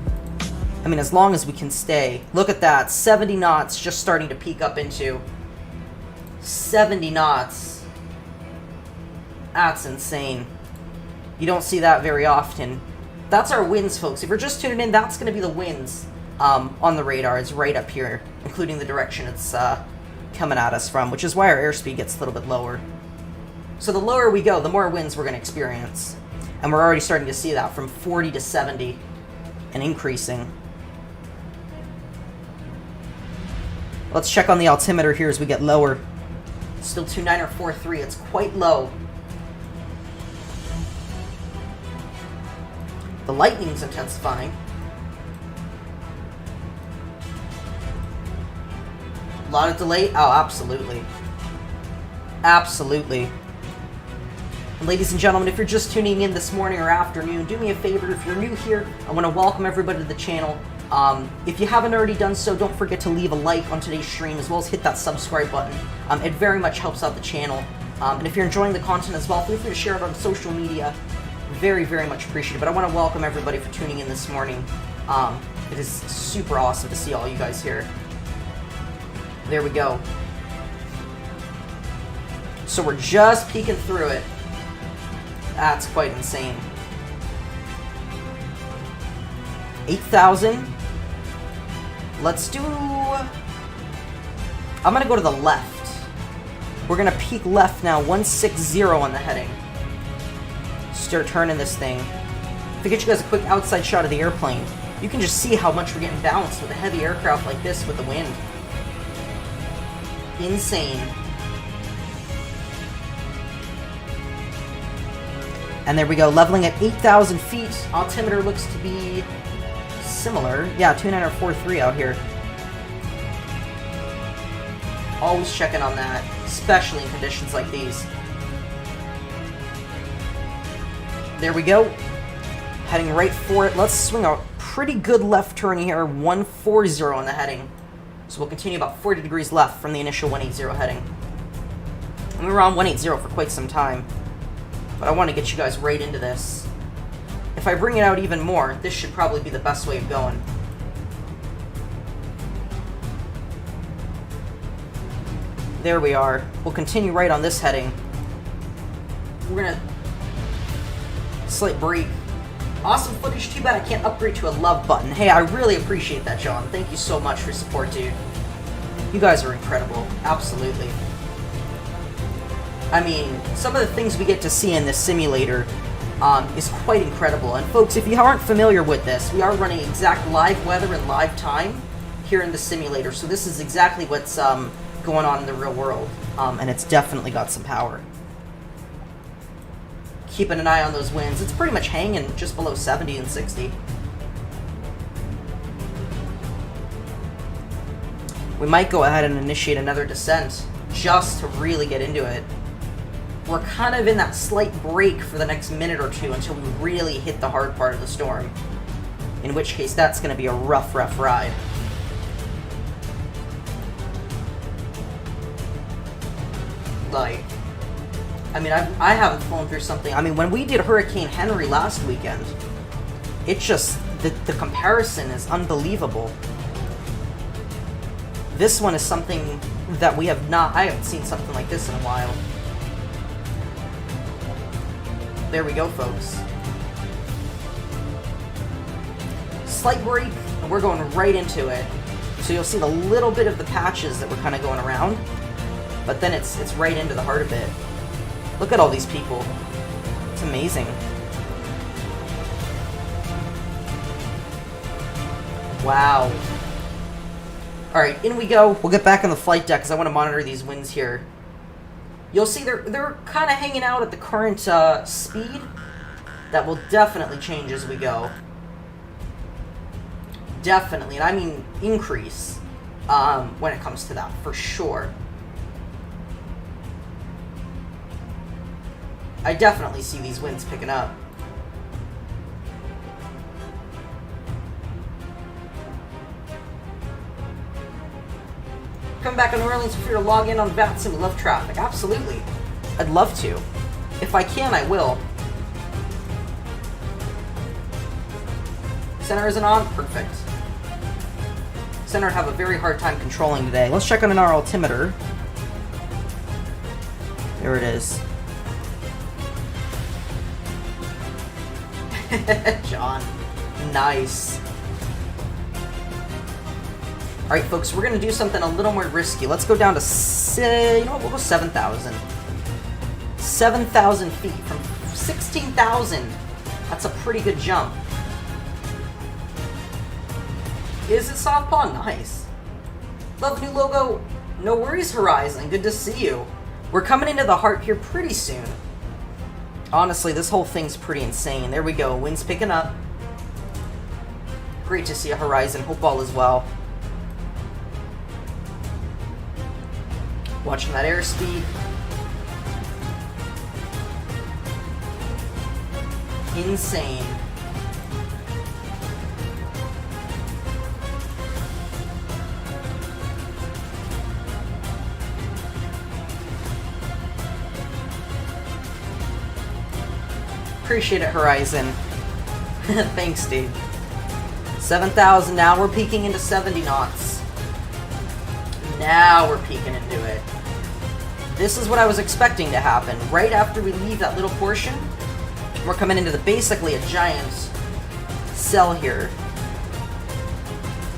I mean, as long as we can stay. Look at that. 70 knots just starting to peak up into. 70 knots. That's insane. You don't see that very often. That's our winds, folks. If you're just tuning in, that's going to be the winds on the radar. It's right up here, including the direction it's coming at us from, which is why our airspeed gets a little bit lower. So the lower we go, the more winds we're going to experience. And we're already starting to see that from 40 to 70 and increasing. Let's check on the altimeter here as we get lower. Still 29 or 4.3. It's quite low. The lightning's intensifying. A lot of delay? Oh, absolutely. Absolutely. And ladies and gentlemen, if you're just tuning in this morning or afternoon, do me a favor. If you're new here, I want to welcome everybody to the channel. If you haven't already done so, don't forget to leave a like on today's stream, as well as hit that subscribe button. It very much helps out the channel. And if you're enjoying the content as well, feel free to share it on social media. Very, very much appreciated. But I want to welcome everybody for tuning in this morning. It is super awesome to see all you guys here. There we go. So we're just peeking through it. That's quite insane. 8,000. Let's do... I'm going to go to the left. We're going to peak left now. 160 on the heading. Start turning this thing. If I get you guys a quick outside shot of the airplane, you can just see how much we're getting bounced with a heavy aircraft like this with the wind. Insane. And there we go, leveling at 8,000 feet. Altimeter looks to be similar. Yeah, 29 or 4.3 out here. Always checking on that, especially in conditions like these. There we go. Heading right for it. Let's swing a pretty good left turn here. 140 on the heading. So we'll continue about 40 degrees left from the initial 180 heading. And we were on 180 for quite some time. But I want to get you guys right into this. If I bring it out even more, this should probably be the best way of going. There we are. We'll continue right on this heading. We're going to... Slight break. Awesome footage. Too bad I can't upgrade to a love button. Hey, I really appreciate that, John. Thank you so much for your support, dude. You guys are incredible. Absolutely. I mean, some of the things we get to see in this simulator is quite incredible. And folks, if you aren't familiar with this, we are running exact live weather and live time here in the simulator. So this is exactly what's going on in the real world. And it's definitely got some power. Keeping an eye on those winds. It's pretty much hanging just below 70 and 60. We might go ahead and initiate another descent just to really get into it. We're kind of in that slight break for the next minute or two until we really hit the hard part of the storm. In which case, that's going to be a rough, rough ride. Like, I mean, I haven't flown through something. I mean, when we did Hurricane Henry last weekend, it's just, the comparison is unbelievable. This one is something that we have not, I haven't seen something like this in a while. There we go, folks. Slight break, and we're going right into it. So you'll see the little bit of the patches that we're kind of going around, but then it's right into the heart of it. Look at all these people. It's amazing. Wow. Alright, in we go. We'll get back on the flight deck because I want to monitor these winds here. You'll see they're kind of hanging out at the current speed. That will definitely change as we go. Definitely, and I mean increase when it comes to that, for sure. I definitely see these winds picking up. Come back on New Orleans, feel free to log in on VATS and we love traffic. Absolutely. I'd love to. If I can, I will. Center isn't on? Perfect. Center would have a very hard time controlling today. Let's check on our altimeter. There it is. John. Nice. Alright, folks, we're going to do something a little more risky. Let's go down to, you know what, we'll go 7,000. 7,000 feet from 16,000. That's a pretty good jump. Is it softball? Nice. Love new logo. No worries, Horizon. Good to see you. We're coming into the heart here pretty soon. Honestly, this whole thing's pretty insane. There we go. Wind's picking up. Great to see a Horizon. Hope all is well. Watching that airspeed. Insane. Appreciate it, Horizon. Thanks, dude. 7,000 now. We're peaking into 70 knots. Now we're peeking into it. This is what I was expecting to happen. Right after we leave that little portion, we're coming into basically a giant cell here.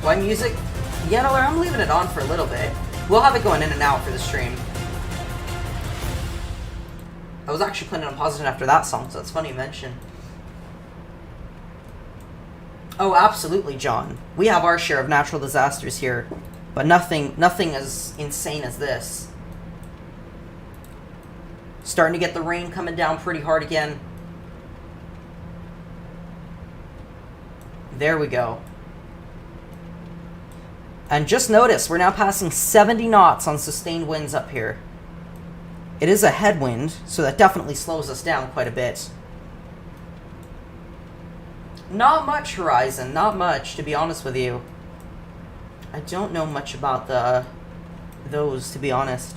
Why music? Yeah, no, I'm leaving it on for a little bit. We'll have it going in and out for the stream. I was actually planning on pausing after that song, so it's funny you mention. Oh, absolutely, John. We have our share of natural disasters here, but nothing as insane as this. Starting to get the rain coming down pretty hard again. There we go. And just notice, we're now passing 70 knots on sustained winds up here. It is a headwind, so that definitely slows us down quite a bit. Not much, Horizon. Not much, to be honest with you. I don't know much about those, to be honest.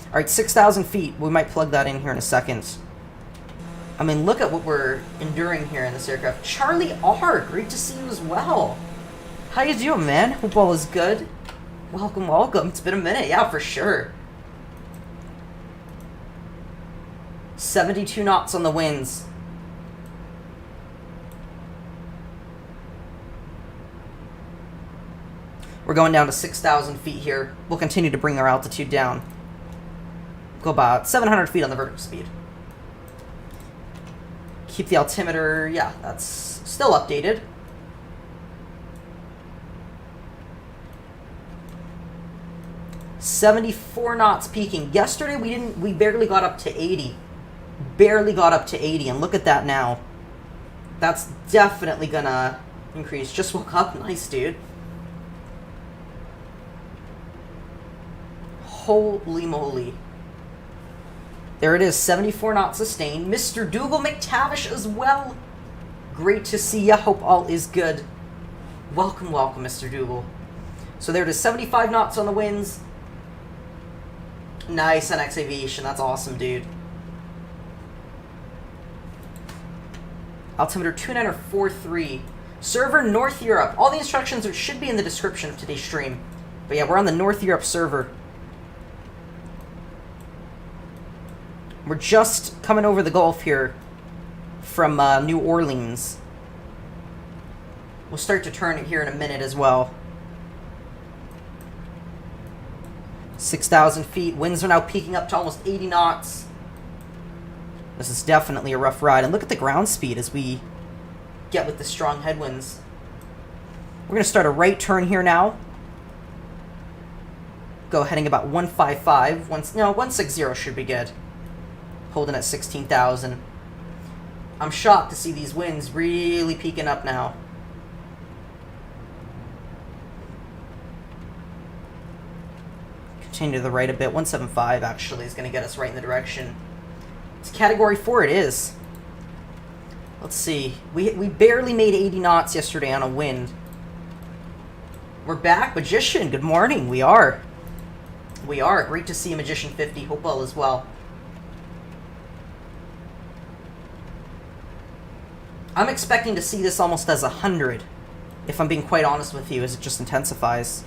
Alright, 6,000 feet. We might plug that in here in a second. I mean, look at what we're enduring here in this aircraft. Charlie R, great to see you as well. How you doing, man? Hope all is good. Welcome, welcome. It's been a minute. Yeah, for sure. 72 knots on the winds. We're going down to 6,000 feet here. We'll continue to bring our altitude down. Go about 700 feet on the vertical speed. Keep the altimeter, yeah, that's still updated. .74 knots peaking. Yesterday we barely got up to 80. Barely got up to 80, and look at that now. That's definitely gonna increase. Just woke up. Nice, dude. Holy moly. There it is, 74 knots sustained. Mr. Dougal McTavish as well. Great to see ya. Hope all is good. Welcome, welcome, Mr. Dougal. So there it is, 75 knots on the winds. Nice, NX Aviation. That's awesome, dude. Altimeter 2943. Server North Europe. All the instructions should be in the description of today's stream. But yeah, we're on the North Europe server. We're just coming over the Gulf here from New Orleans. We'll start to turn it here in a minute as well. 6,000 feet. Winds are now peaking up to almost 80 knots. This is definitely a rough ride. And look at the ground speed as we get with the strong headwinds. We're going to start a right turn here now. Go heading about 155. 160 should be good. Holding at 16,000. I'm shocked to see these winds really peaking up now. Continue to the right a bit. 175 actually is going to get us right in the direction. It's Category 4 it is. Let's see. We barely made 80 knots yesterday on a wind. We're back. Magician, good morning. We are. We are. Great to see Magician 50. Hope all is well. I'm expecting to see this almost as 100, if I'm being quite honest with you, as it just intensifies.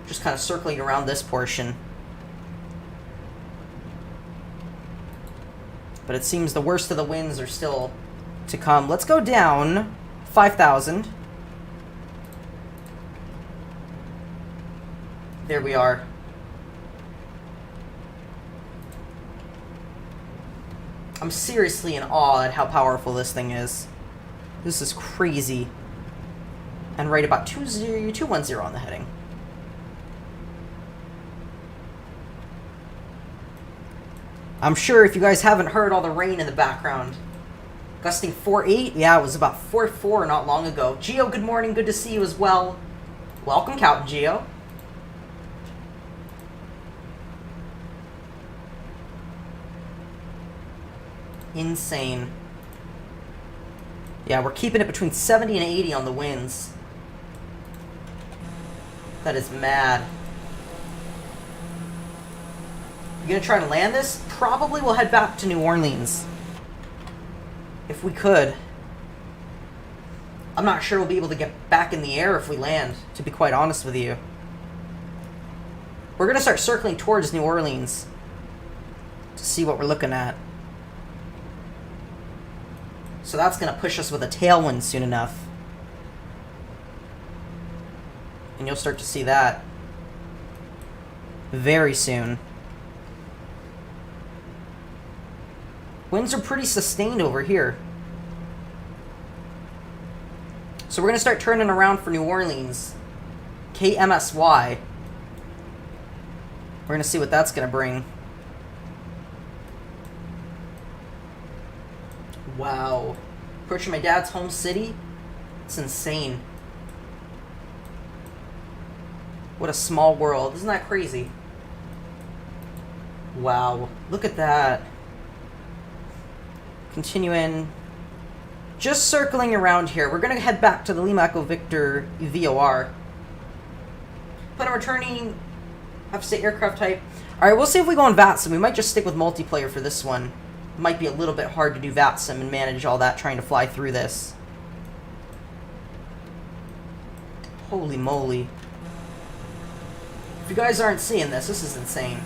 Just kind of circling around this portion. But it seems the worst of the winds are still to come. Let's go down 5,000. There we are. I'm seriously in awe at how powerful this thing is. This is crazy. And right about 210 on the heading. I'm sure if you guys haven't heard all the rain in the background. Gusting 4.8? Yeah, it was about 4.4 not long ago. Geo, good morning. Good to see you as well. Welcome, Captain Geo. Insane. Yeah, we're keeping it between 70 and 80 on the winds. That is mad. You gonna try to land this? Probably we'll head back to New Orleans. If we could. I'm not sure we'll be able to get back in the air if we land, to be quite honest with you. We're gonna start circling towards New Orleans to see what we're looking at. So that's gonna push us with a tailwind soon enough. And you'll start to see that very soon. Winds are pretty sustained over here. So we're going to start turning around for New Orleans. KMSY. We're going to see what that's going to bring. Wow. Approaching my dad's home city? It's insane. What a small world. Isn't that crazy? Wow. Look at that. Continuing, just circling around here. We're going to head back to the Lima Echo Victor VOR. But I'm returning F-State aircraft type. Alright, we'll see if we go on VATSIM. We might just stick with multiplayer for this one. It might be a little bit hard to do VATSIM and manage all that trying to fly through this. Holy moly. If you guys aren't seeing this, this is insane.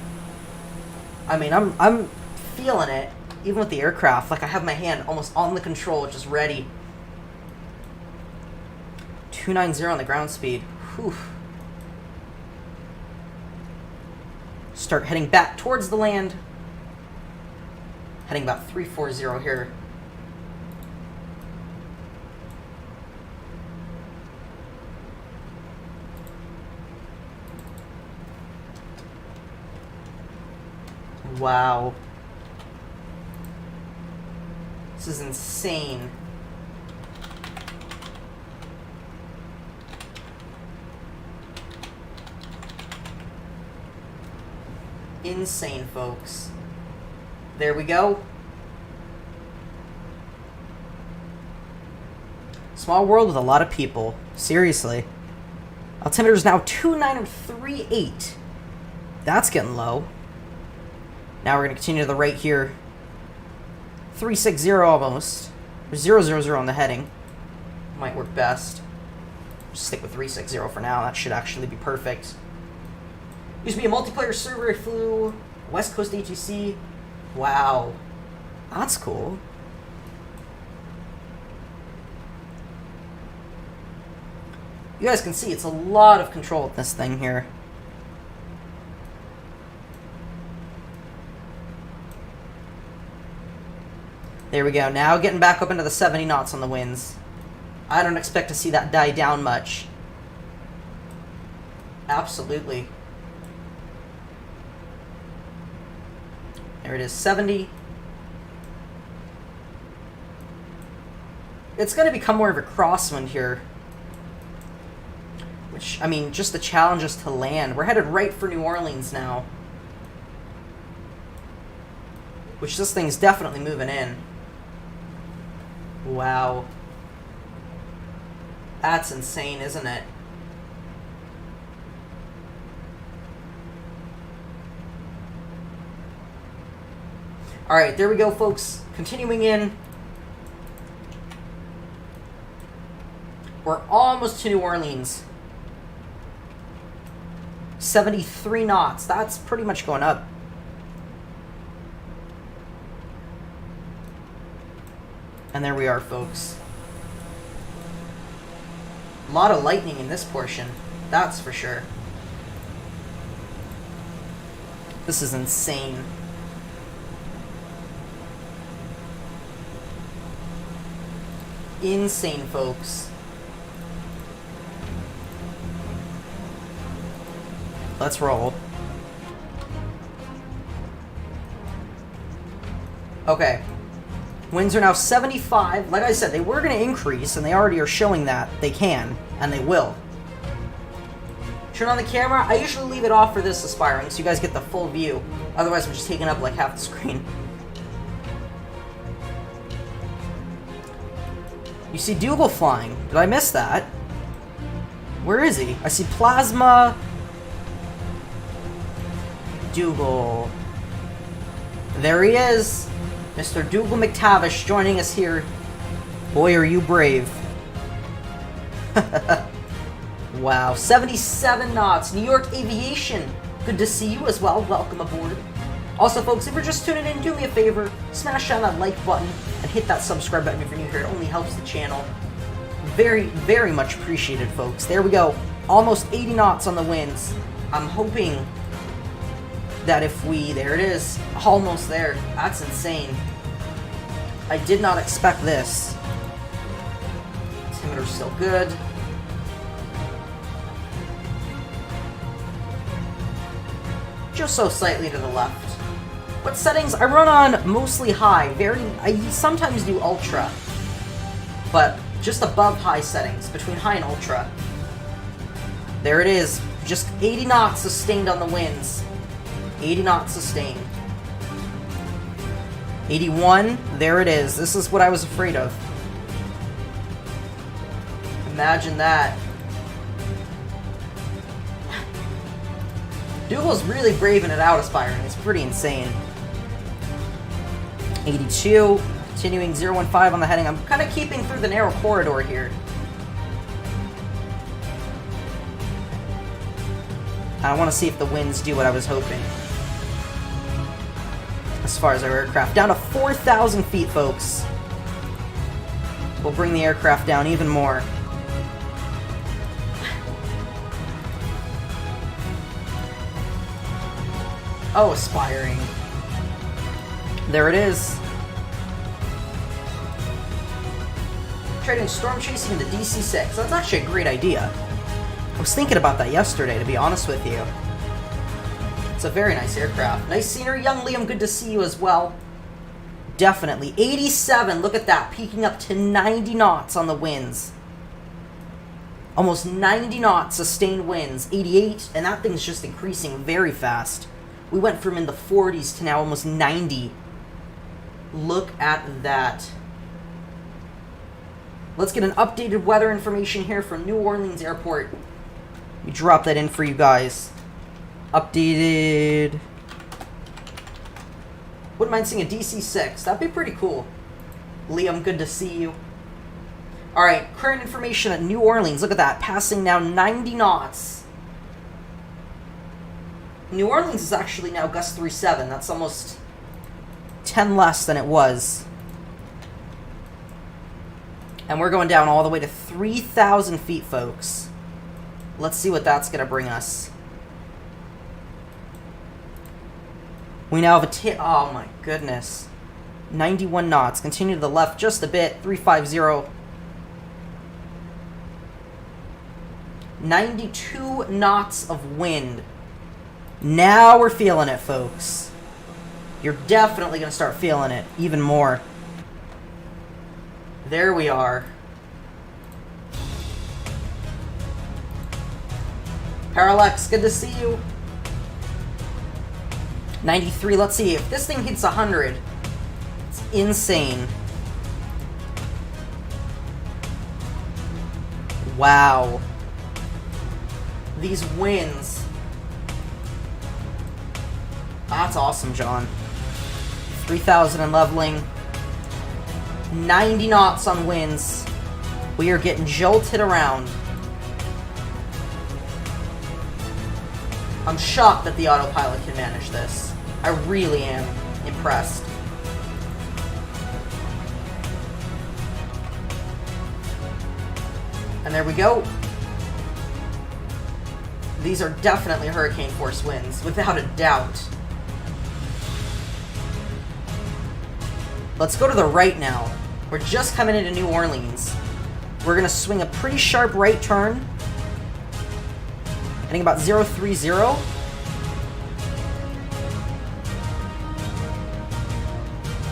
I mean, I'm feeling it. Even with the aircraft, like I have my hand almost on the control, just ready. 290 on the ground speed. Whew. Start heading back towards the land. Heading about 340 here. Wow. This is insane. Insane, folks. There we go. Small world with a lot of people. Seriously. Altimeter is now 293.8. That's getting low. Now we're going to continue to the right here. 360 almost. 000 on the heading. Might work best. Just stick with 360 for now. That should actually be perfect. Used to be a multiplayer server. I flew West Coast ATC. Wow. That's cool. You guys can see it's a lot of control with this thing here. There we go. Now getting back up into the 70 knots on the winds. I don't expect to see that die down much. Absolutely. There it is, 70. It's going to become more of a crosswind here. Which, I mean, just the challenge is to land. We're headed right for New Orleans now. Which this thing's definitely moving in. Wow. That's insane, isn't it? Alright, there we go, folks. Continuing in. We're almost to New Orleans. 73 knots. That's pretty much going up. And there we are, folks. A lot of lightning in this portion. That's for sure. This is insane. Insane, folks. Let's roll. Okay. Winds are now 75. Like I said, they were going to increase, and they already are showing that they can, and they will. Turn on the camera. I usually leave it off for this aspiring, so you guys get the full view. Otherwise, I'm just taking up like half the screen. You see Dougal flying. Did I miss that? Where is he? I see Plasma. Dougal. There he is. Mr. Dougal McTavish joining us here. Boy, are you brave. Wow. 77 knots. New York Aviation. Good to see you as well. Welcome aboard. Also, folks, if you're just tuning in, do me a favor. Smash down that like button and hit that subscribe button if you're new here. It only helps the channel. Very, very much appreciated, folks. There we go. Almost 80 knots on the winds. I'm hoping that if we... There it is. Almost there. That's insane. I did not expect this. Altimeter's still good. Just so slightly to the left. What settings? I run on mostly high. I sometimes do ultra. But just above high settings. Between high and ultra. There it is. Just 80 knots sustained on the winds. 80 knots sustained. 81. There it is. This is what I was afraid of. Imagine that. Dougal's really braving it out, aspiring. It's pretty insane. 82. Continuing 015 on the heading. I'm kind of keeping through the narrow corridor here. I want to see if the winds do what I was hoping. As far as our aircraft. Down to 4,000 feet, folks. We'll bring the aircraft down even more. Oh, aspiring. There it is. Trading storm chasing in the DC-6. That's actually a great idea. I was thinking about that yesterday, to be honest with you. It's a very nice aircraft. Nice scenery, young Liam. Good to see you as well. Definitely. 87. Look at that. Peaking up to 90 knots on the winds. Almost 90 knots sustained winds. 88. And that thing's just increasing very fast. We went from in the 40s to now almost 90. Look at that. Let's get an updated weather information here from New Orleans Airport. Let me drop that in for you guys. Updated. Wouldn't mind seeing a DC-6. That'd be pretty cool. Liam, good to see you. Alright, current information at New Orleans. Look at that. Passing now 90 knots. New Orleans is actually now gust 37. That's almost 10 less than it was. And we're going down all the way to 3,000 feet, folks. Let's see what that's going to bring us. We now have a oh my goodness. 91 knots. Continue to the left just a bit. 350. 92 knots of wind. Now we're feeling it, folks. You're definitely going to start feeling it even more. There we are. Parallax, good to see you. 93, let's see. If this thing hits 100, it's insane. Wow. These winds. That's awesome, John. 3,000 and leveling. 90 knots on winds. We are getting jolted around. I'm shocked that the autopilot can manage this. I really am impressed. And there we go. These are definitely hurricane force winds, without a doubt. Let's go to the right now. We're just coming into New Orleans. We're going to swing a pretty sharp right turn. Heading about 030.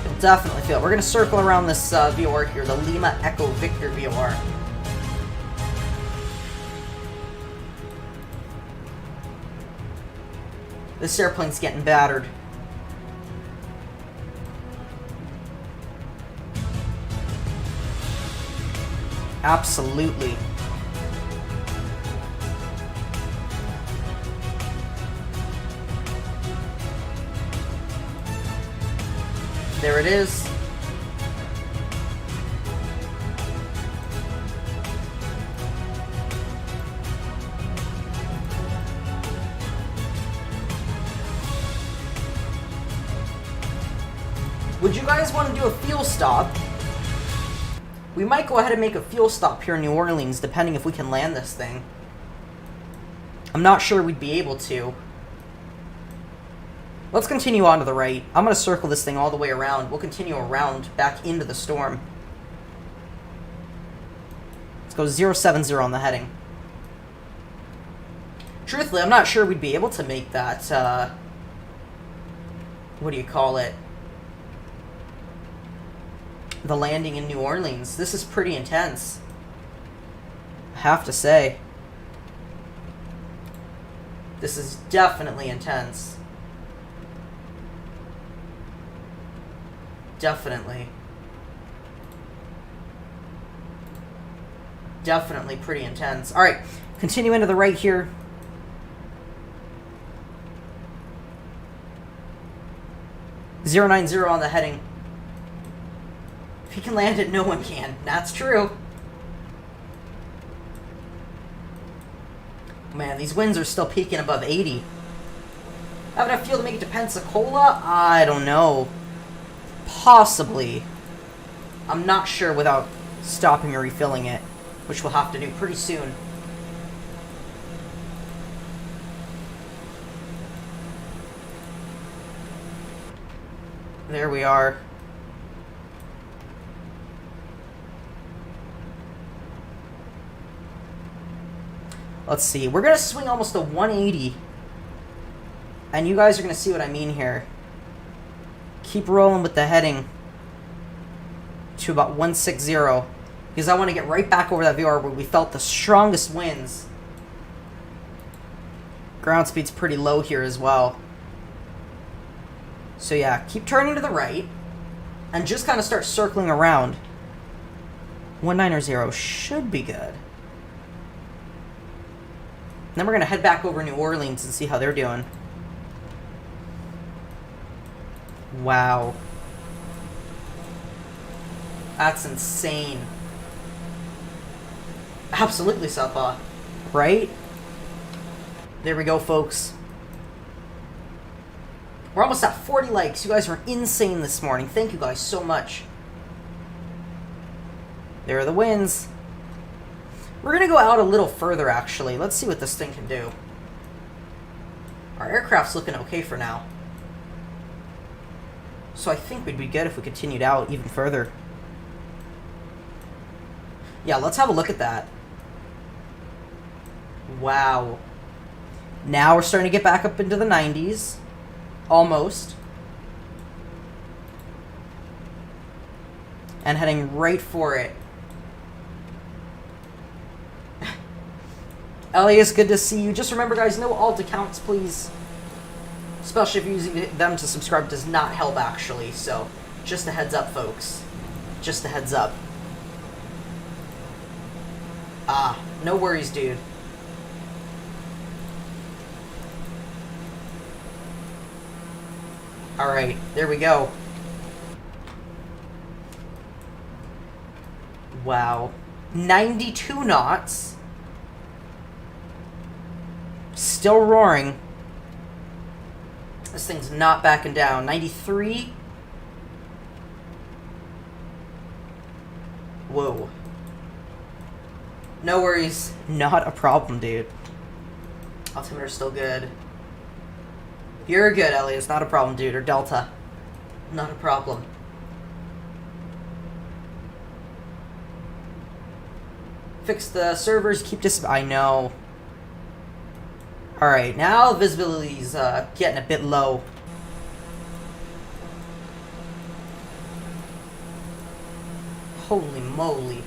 You'll definitely feel it. We're going to circle around this VOR here, the Lima Echo Victor VOR. This airplane's getting battered. Absolutely. There it is. Would you guys want to do a fuel stop? We might go ahead and make a fuel stop here in New Orleans, depending if we can land this thing. I'm not sure we'd be able to. Let's continue on to the right. I'm going to circle this thing all the way around. We'll continue around back into the storm. Let's go 070 on the heading. Truthfully, I'm not sure we'd be able to make that, what do you call it? The landing in New Orleans. This is pretty intense, I have to say. This is definitely intense. Definitely. Definitely pretty intense. Alright, continue into the right here. .090 on the heading. If he can land it, no one can. That's true. Man, these winds are still peaking above 80. Have enough fuel to make it to Pensacola? I don't know. Possibly. I'm not sure without stopping or refilling it, which we'll have to do pretty soon. There we are. Let's see. We're going to swing almost a 180. And you guys are going to see what I mean here. Keep rolling with the heading to about 160. Because I want to get right back over that VR where we felt the strongest winds. Ground speed's pretty low here as well. So yeah, keep turning to the right. And just kind of start circling around. 190 should be good. Then we're going to head back over New Orleans and see how they're doing. Wow. That's insane. Absolutely, Southpaw. Right? There we go, folks. We're almost at 40 likes. You guys are insane this morning. Thank you guys so much. There are the winds. We're going to go out a little further, actually. Let's see what this thing can do. Our aircraft's looking okay for now. So I think we'd be good if we continued out even further. Yeah, let's have a look at that. Wow. Now we're starting to get back up into the 90s. Almost. And heading right for it. Elias, good to see you. Just remember, guys, no alt accounts, please. Especially if you're using them to subscribe does not help, actually. So, just a heads up, folks. Just a heads up. Ah, no worries, dude. Alright, there we go. Wow. 92 knots. Still roaring. This thing's not backing down. 93. Whoa. No worries. Not a problem, dude. Altimeter's still good. You're good, Ellie. It's not a problem, dude. Or Delta. Not a problem. Fix the servers. Keep I know. Alright, now visibility's getting a bit low. Holy moly.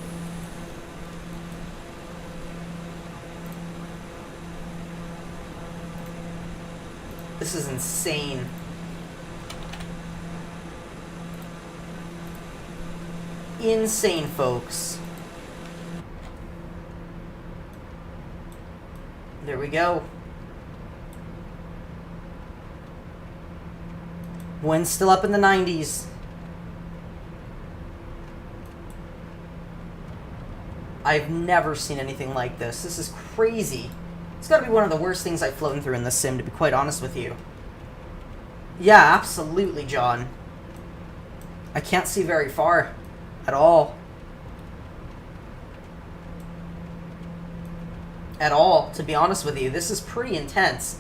This is insane. Insane, folks. There we go. Wind's still up in the 90s. I've never seen anything like this. This is crazy. It's gotta be one of the worst things I've flown through in this sim, to be quite honest with you. Yeah, absolutely, John. I can't see very far. At all. At all, to be honest with you. This is pretty intense.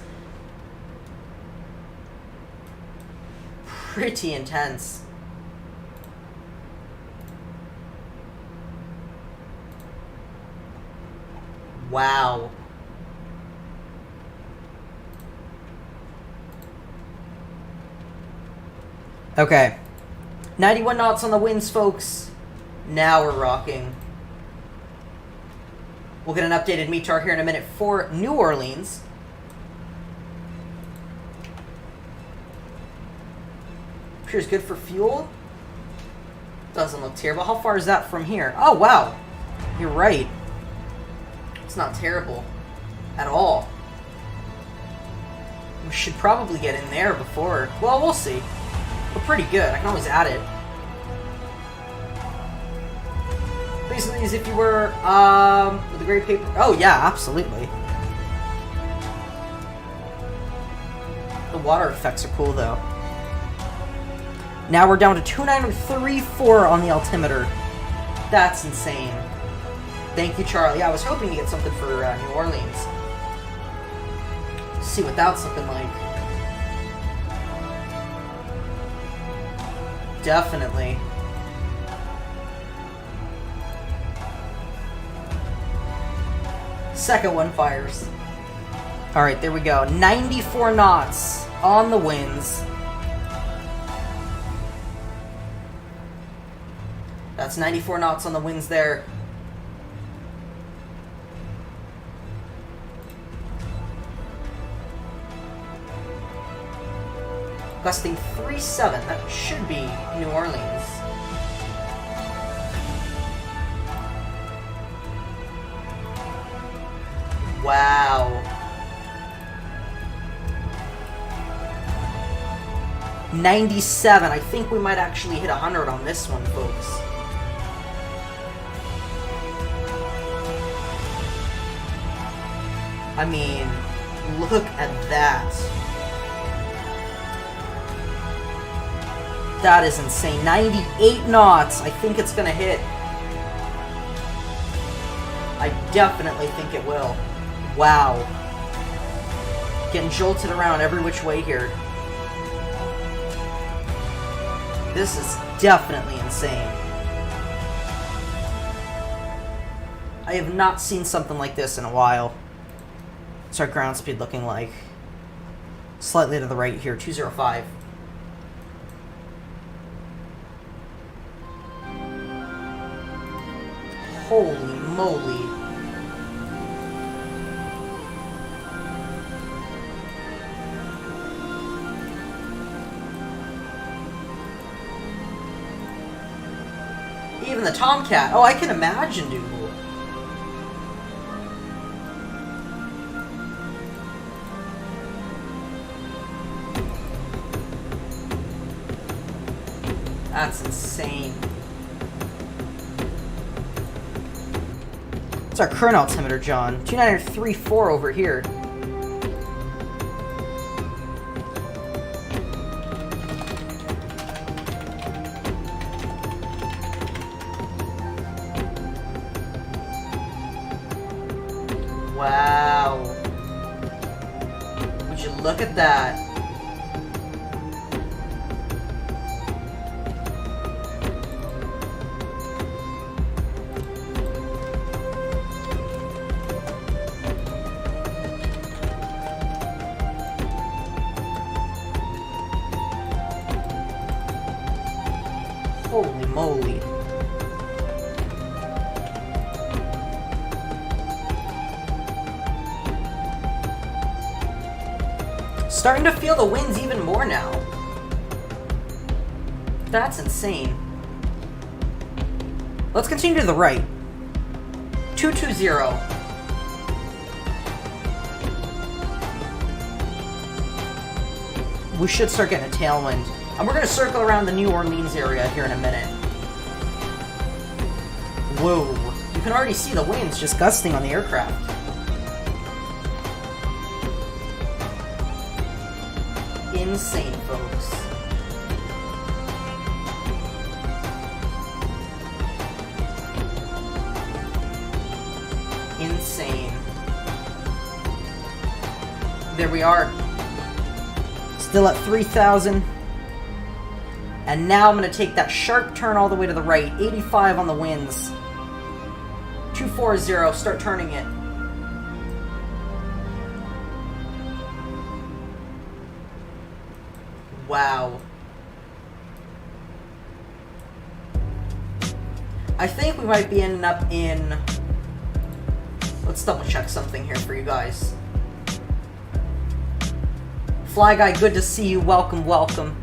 Pretty intense. Wow. Okay. 91 knots on the winds, folks. Now we're rocking. We'll get an updated METAR here in a minute for New Orleans. Sure is good for fuel. Doesn't look terrible. How far is that from here? Oh, wow. You're right. It's not terrible at all. We should probably get in there before. Well, we'll see. We're pretty good. I can always add it. Basically, as if you were with the great paper. Oh yeah, absolutely. The water effects are cool though. Now we're down to 2934 on the altimeter. That's insane. Thank you, Charlie. Yeah, I was hoping to get something for New Orleans. Let's see what that's looking like. Definitely. Second one fires. Alright, there we go. 94 knots on the winds. That's 94 knots on the winds there. Gusting 3.7. That should be New Orleans. Wow. 97. I think we might actually hit 100 on this one, folks. I mean, look at that. That is insane. 98 knots. I think it's gonna hit. I definitely think it will. Wow. Getting jolted around every which way here. This is definitely insane. I have not seen something like this in a while. What's our ground speed looking like? Slightly to the right here, 205. Holy moly. Even the Tomcat. Oh, I can imagine, dude. That's insane. What's our current altimeter, John? 293.4 over here. Wow. Would you look at that? Holy moly. Starting to feel the winds even more now. That's insane. Let's continue to the right. 220. We should start getting a tailwind. And we're going to circle around the New Orleans area here in a minute. Whoa. You can already see the winds just gusting on the aircraft. Insane, folks. Insane. There we are. Still at 3,000. And now I'm going to take that sharp turn all the way to the right. 85 on the winds. 240. Start turning it. Wow. I think we might be ending up in... Let's double check something here for you guys. Fly Guy, good to see you. Welcome, welcome.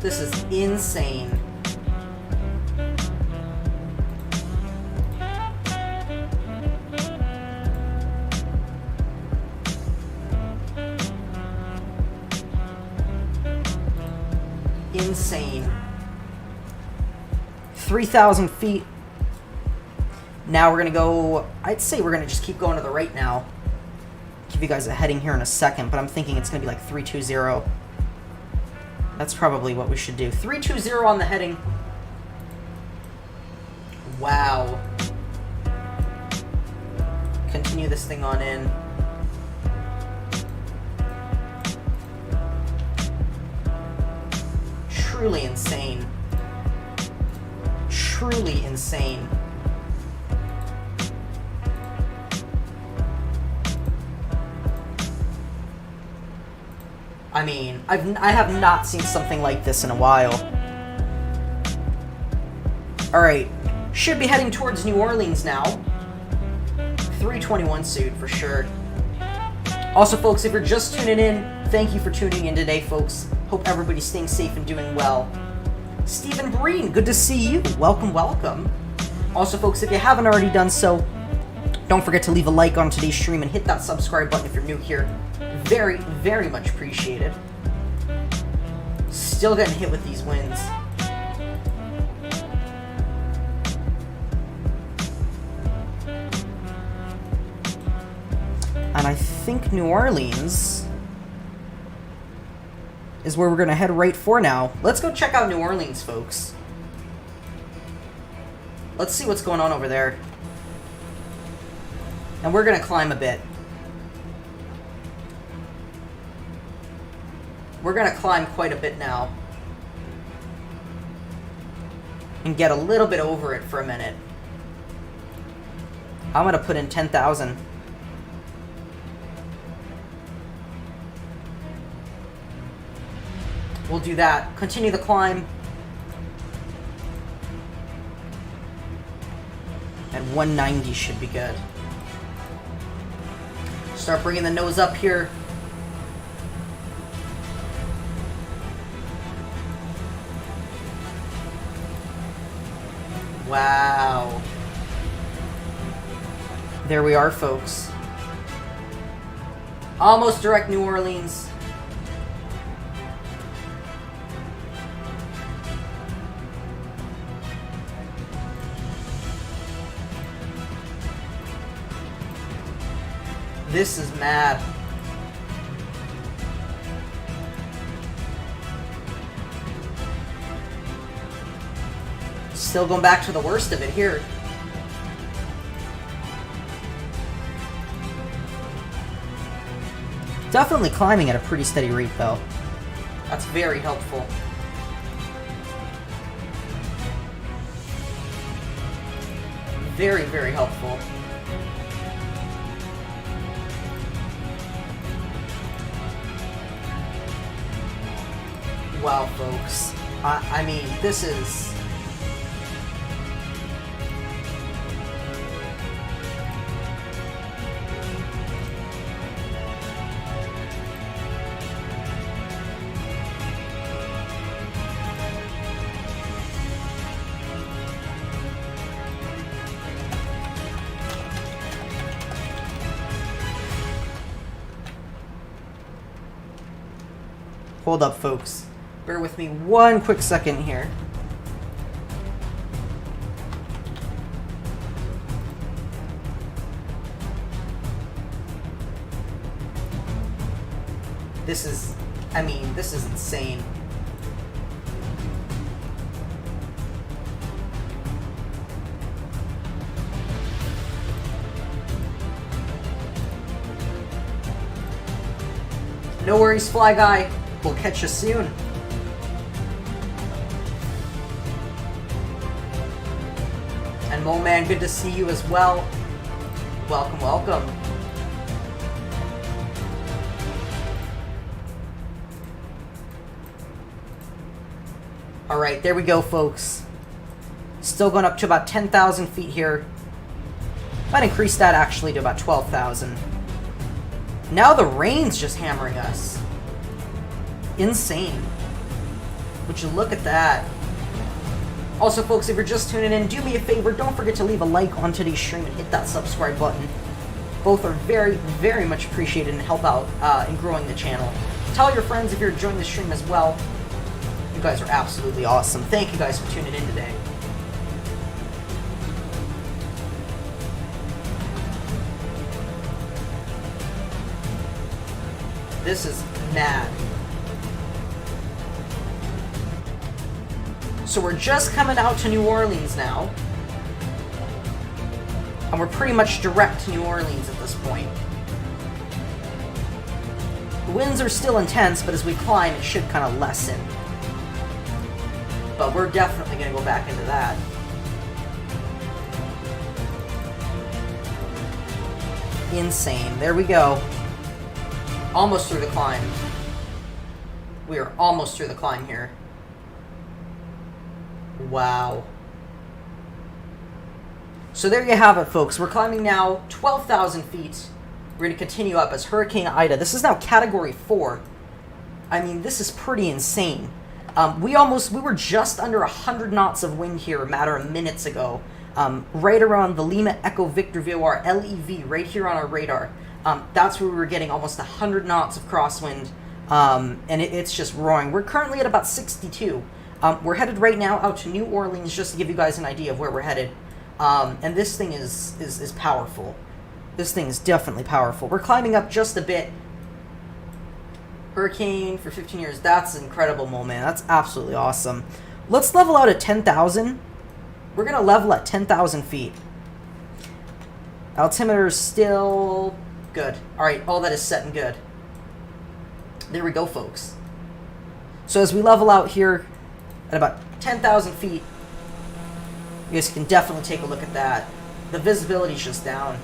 This is insane. Insane. 3,000 feet. Now we're gonna go, I'd say we're gonna just keep going to the right now. Give you guys a heading here in a second, but I'm thinking it's gonna be like 320. That's probably what we should do. 320 on the heading. Wow. Continue this thing on in. Truly insane. Truly insane. I mean, I have not seen something like this in a while. Alright, should be heading towards New Orleans now. 321 suit for sure. Also, folks, if you're just tuning in, thank you for tuning in today, folks. Hope everybody's staying safe and doing well. Stephen Breen, good to see you. Welcome, welcome. Also, folks, if you haven't already done so, don't forget to leave a like on today's stream and hit that subscribe button if you're new here. Very, very much appreciated. Still getting hit with these winds. And I think New Orleans is where we're going to head right for now. Let's go check out New Orleans, folks. Let's see what's going on over there. And we're going to climb a bit. We're going to climb quite a bit now. And get a little bit over it for a minute. I'm going to put in 10,000. We'll do that. Continue the climb. And 190 should be good. Start bringing the nose up here. Wow. There we are, folks. Almost direct New Orleans. This is mad. Still going back to the worst of it here. Definitely climbing at a pretty steady rate, though. That's very helpful. Very, very helpful. Wow, folks. I mean, this is... Hold up, folks. Bear with me one quick second here. This is, I mean, this is insane. No worries, Fly Guy. We'll catch you soon. And Mo Man, good to see you as well. Welcome, welcome. Alright, there we go, folks. Still going up to about 10,000 feet here. Might increase that actually to about 12,000. Now the rain's just hammering us. Insane. Would you look at that? Also, folks, if you're just tuning in, do me a favor, don't forget to leave a like on today's stream and hit that subscribe button. Both are very, very much appreciated and help out in growing the channel. Tell your friends if you're enjoying the stream as well. You guys are absolutely awesome. Thank you guys for tuning in today. This is mad. So we're just coming out to New Orleans now. And we're pretty much direct to New Orleans at this point. The winds are still intense, but as we climb, it should kind of lessen. But we're definitely going to go back into that. Insane. There we go. Almost through the climb. We are almost through the climb here. Wow. So there you have it, folks. We're climbing now 12,000 feet. We're going to continue up as Hurricane Ida. This is now Category 4. I mean, this is pretty insane. We were just under 100 knots of wind here a matter of minutes ago. Right around the Lima Echo Victor VOR LEV, right here on our radar. That's where we were getting almost 100 knots of crosswind, and it's just roaring. We're currently at about 62. We're headed right now out to New Orleans, just to give you guys an idea of where we're headed. And this thing is powerful. This thing is definitely powerful. We're climbing up just a bit. Hurricane for 15 years. That's incredible, Mo Man. That's absolutely awesome. Let's level out at 10,000. We're going to level at 10,000 feet. Altimeter's still good. Alright, all that is set and good. There we go, folks. So as we level out here at about 10,000 feet, you guys can definitely take a look at that. The visibility's just down.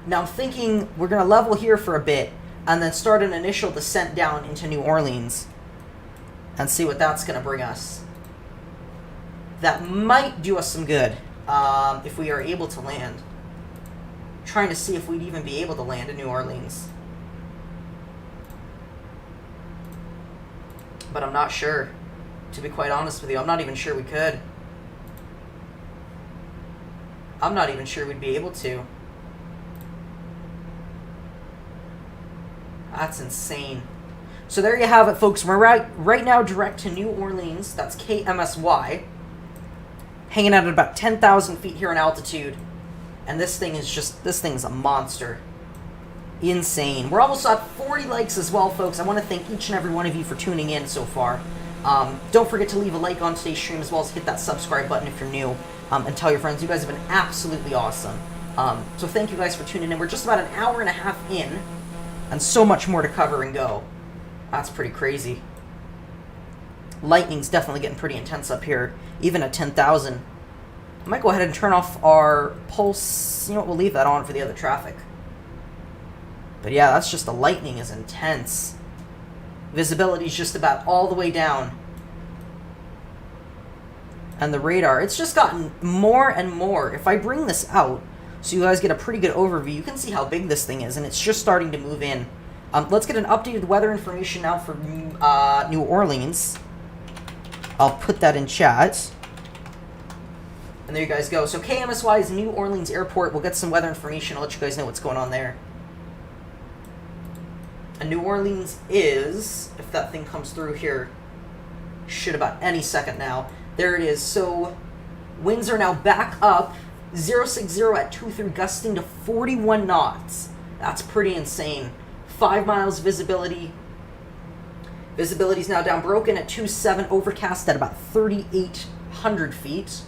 Now I'm thinking we're going to level here for a bit and then start an initial descent down into New Orleans and see what that's going to bring us. That might do us some good if we are able to land. Trying to see if we'd even be able to land in New Orleans. But I'm not sure. To be quite honest with you, I'm not even sure we could. I'm not even sure we'd be able to. That's insane. So there you have it, folks. We're right now direct to New Orleans. That's KMSY. Hanging out at about 10,000 feet here in altitude. And this thing's a monster. Insane. We're almost at 40 likes as well, folks. I want to thank each and every one of you for tuning in so far. Don't forget to leave a like on today's stream, as well as hit that subscribe button if you're new. And tell your friends. You guys have been absolutely awesome. So thank you guys for tuning in. We're just about an hour and a half in, and so much more to cover and go. That's pretty crazy. Lightning's definitely getting pretty intense up here, even at 10,000. I might go ahead and turn off our pulse. You know what, we'll leave that on for the other traffic. But yeah, that's just, the lightning is intense. Visibility's just about all the way down. And the radar, it's just gotten more and more. If I bring this out, so you guys get a pretty good overview, you can see how big this thing is, and it's just starting to move in. Let's get an updated weather information now for New Orleans. I'll put that in chat. And there you guys go. So KMSY is New Orleans Airport. We'll get some weather information. I'll let you guys know what's going on there. And New Orleans is, if that thing comes through here, should about any second now. There it is. So winds are now back up. 060 at 2-3, gusting to 41 knots. That's pretty insane. 5 miles visibility. Visibility's now down, broken at 27, overcast at about 3,800 feet.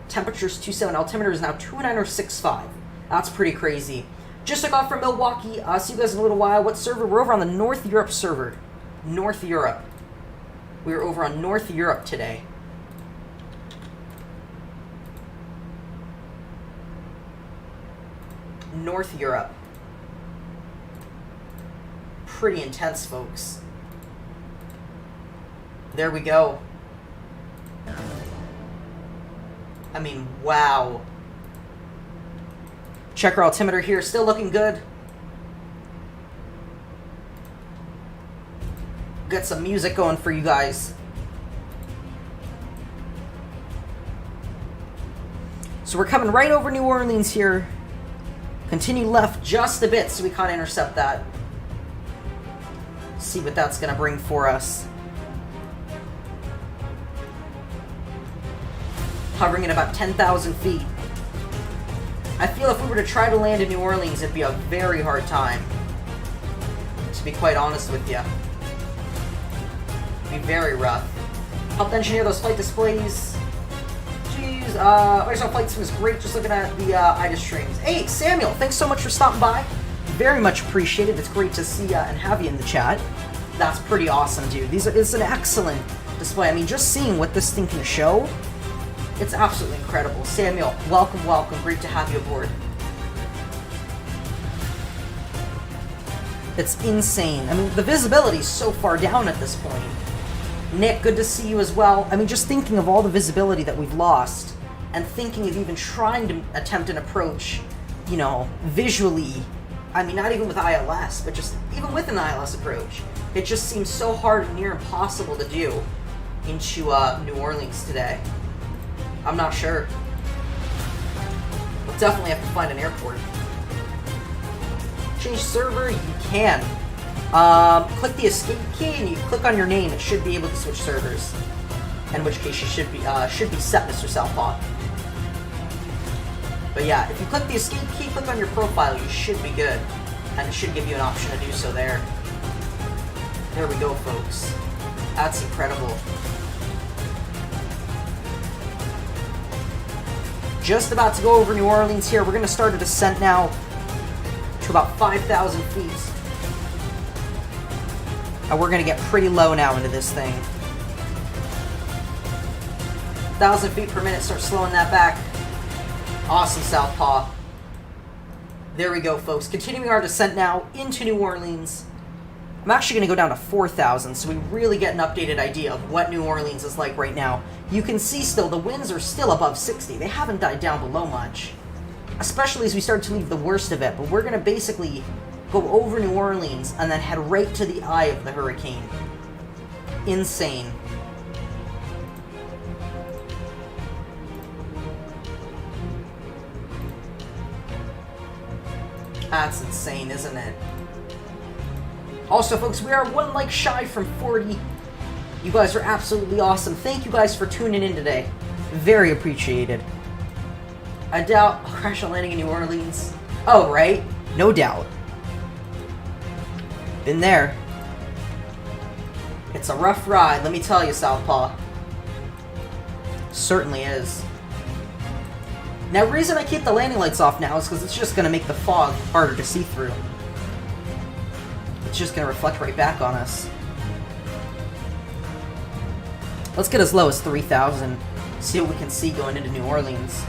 Temperature's 27, altimeter is now 29065. That's pretty crazy. Just took off from Milwaukee. See you guys in a little while. What server? We're over on the North Europe server. North Europe. We're over on North Europe today. North Europe. Pretty intense, folks. There we go. I mean, wow. Check our altimeter here, still looking good. Get some music going for you guys. So we're coming right over New Orleans here. Continue left just a bit so we can't intercept that. See what that's going to bring for us. Hovering at about 10,000 feet. I feel if we were to try to land in New Orleans, it'd be a very hard time. To be quite honest with you. It'd be very rough. Helped engineer those flight displays. Jeez, our flight sim is great, just looking at the IDA streams. Hey, Samuel, thanks so much for stopping by. Very much appreciated. It's great to see you and have you in the chat. That's pretty awesome, dude. It's an excellent display. I mean, just seeing what this thing can show, it's absolutely incredible. Samuel, welcome, welcome. Great to have you aboard. It's insane. I mean, the visibility is so far down at this point. Nick, good to see you as well. I mean, just thinking of all the visibility that we've lost, and thinking of even trying to attempt an approach, you know, visually. I mean, not even with ILS, but just even with an ILS approach. It just seems so hard and near impossible to do into New Orleans today. I'm not sure. We'll definitely have to find an airport. Change server, you can. Click the escape key and you click on your name. It should be able to switch servers. In which case you should be set, Mr. Southpaw. But yeah, if you click the escape key, click on your profile, you should be good. And it should give you an option to do so there. There we go, folks. That's incredible. Just about to go over New Orleans here. We're going to start a descent now to about 5,000 feet. And we're going to get pretty low now into this thing. 1,000 feet per minute, start slowing that back. Awesome, Southpaw. There we go, folks. Continuing our descent now into New Orleans. I'm actually going to go down to 4,000, so we really get an updated idea of what New Orleans is like right now. You can see still, the winds are still above 60. They haven't died down below much. Especially as we start to leave the worst of it. But we're going to basically go over New Orleans and then head right to the eye of the hurricane. Insane. That's insane, isn't it? Also, folks, we are 1 like shy from 40. You guys are absolutely awesome. Thank you guys for tuning in today. Very appreciated. I doubt I'll crash a landing in New Orleans. Oh, right? No doubt. Been there. It's a rough ride, let me tell you, Southpaw. Certainly is. Now, the reason I keep the landing lights off now is because it's just going to make the fog harder to see through. It's just going to reflect right back on us. Let's get as low as 3,000. See what we can see going into New Orleans.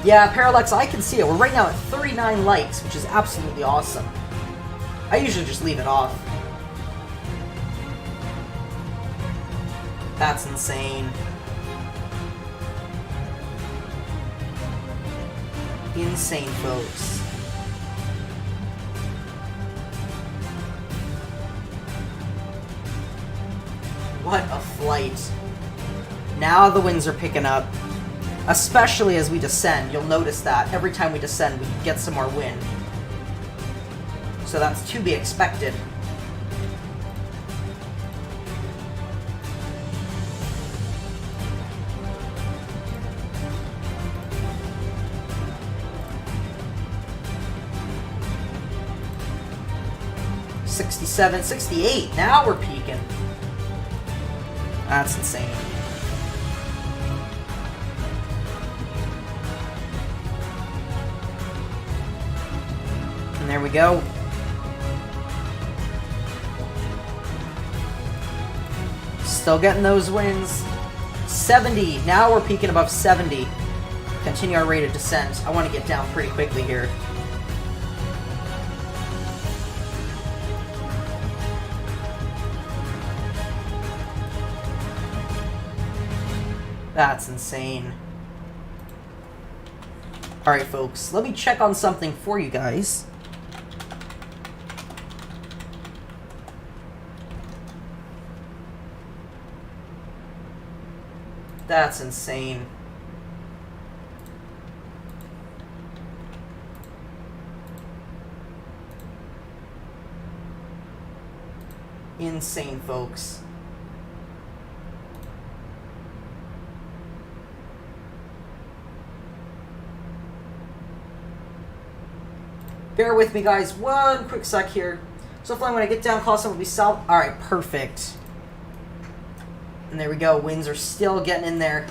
Yeah, Parallax, I can see it. We're right now at 39 likes, which is absolutely awesome. I usually just leave it off. That's insane. Insane, folks. What a flight. Now the winds are picking up. Especially as we descend. You'll notice that every time we descend, we get some more wind. So that's to be expected. $67, $68. Now we're peaking. That's insane. And there we go. Still getting those wins. 70. Now we're peaking above 70. Continue our rate of descent. I want to get down pretty quickly here. That's insane. Alright, folks. Let me check on something for you guys. That's insane. Insane, folks. Bear with me, guys. One quick sec here. So flying when I get down close, will be south. Alright, perfect. And there we go. Winds are still getting in there.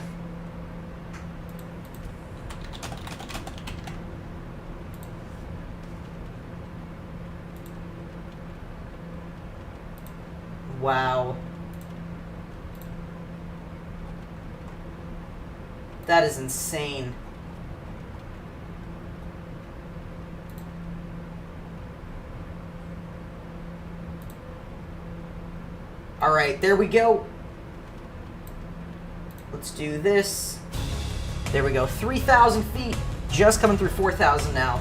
Wow. That is insane. Alright, there we go. Let's do this. There we go. 3,000 feet. Just coming through 4,000 now.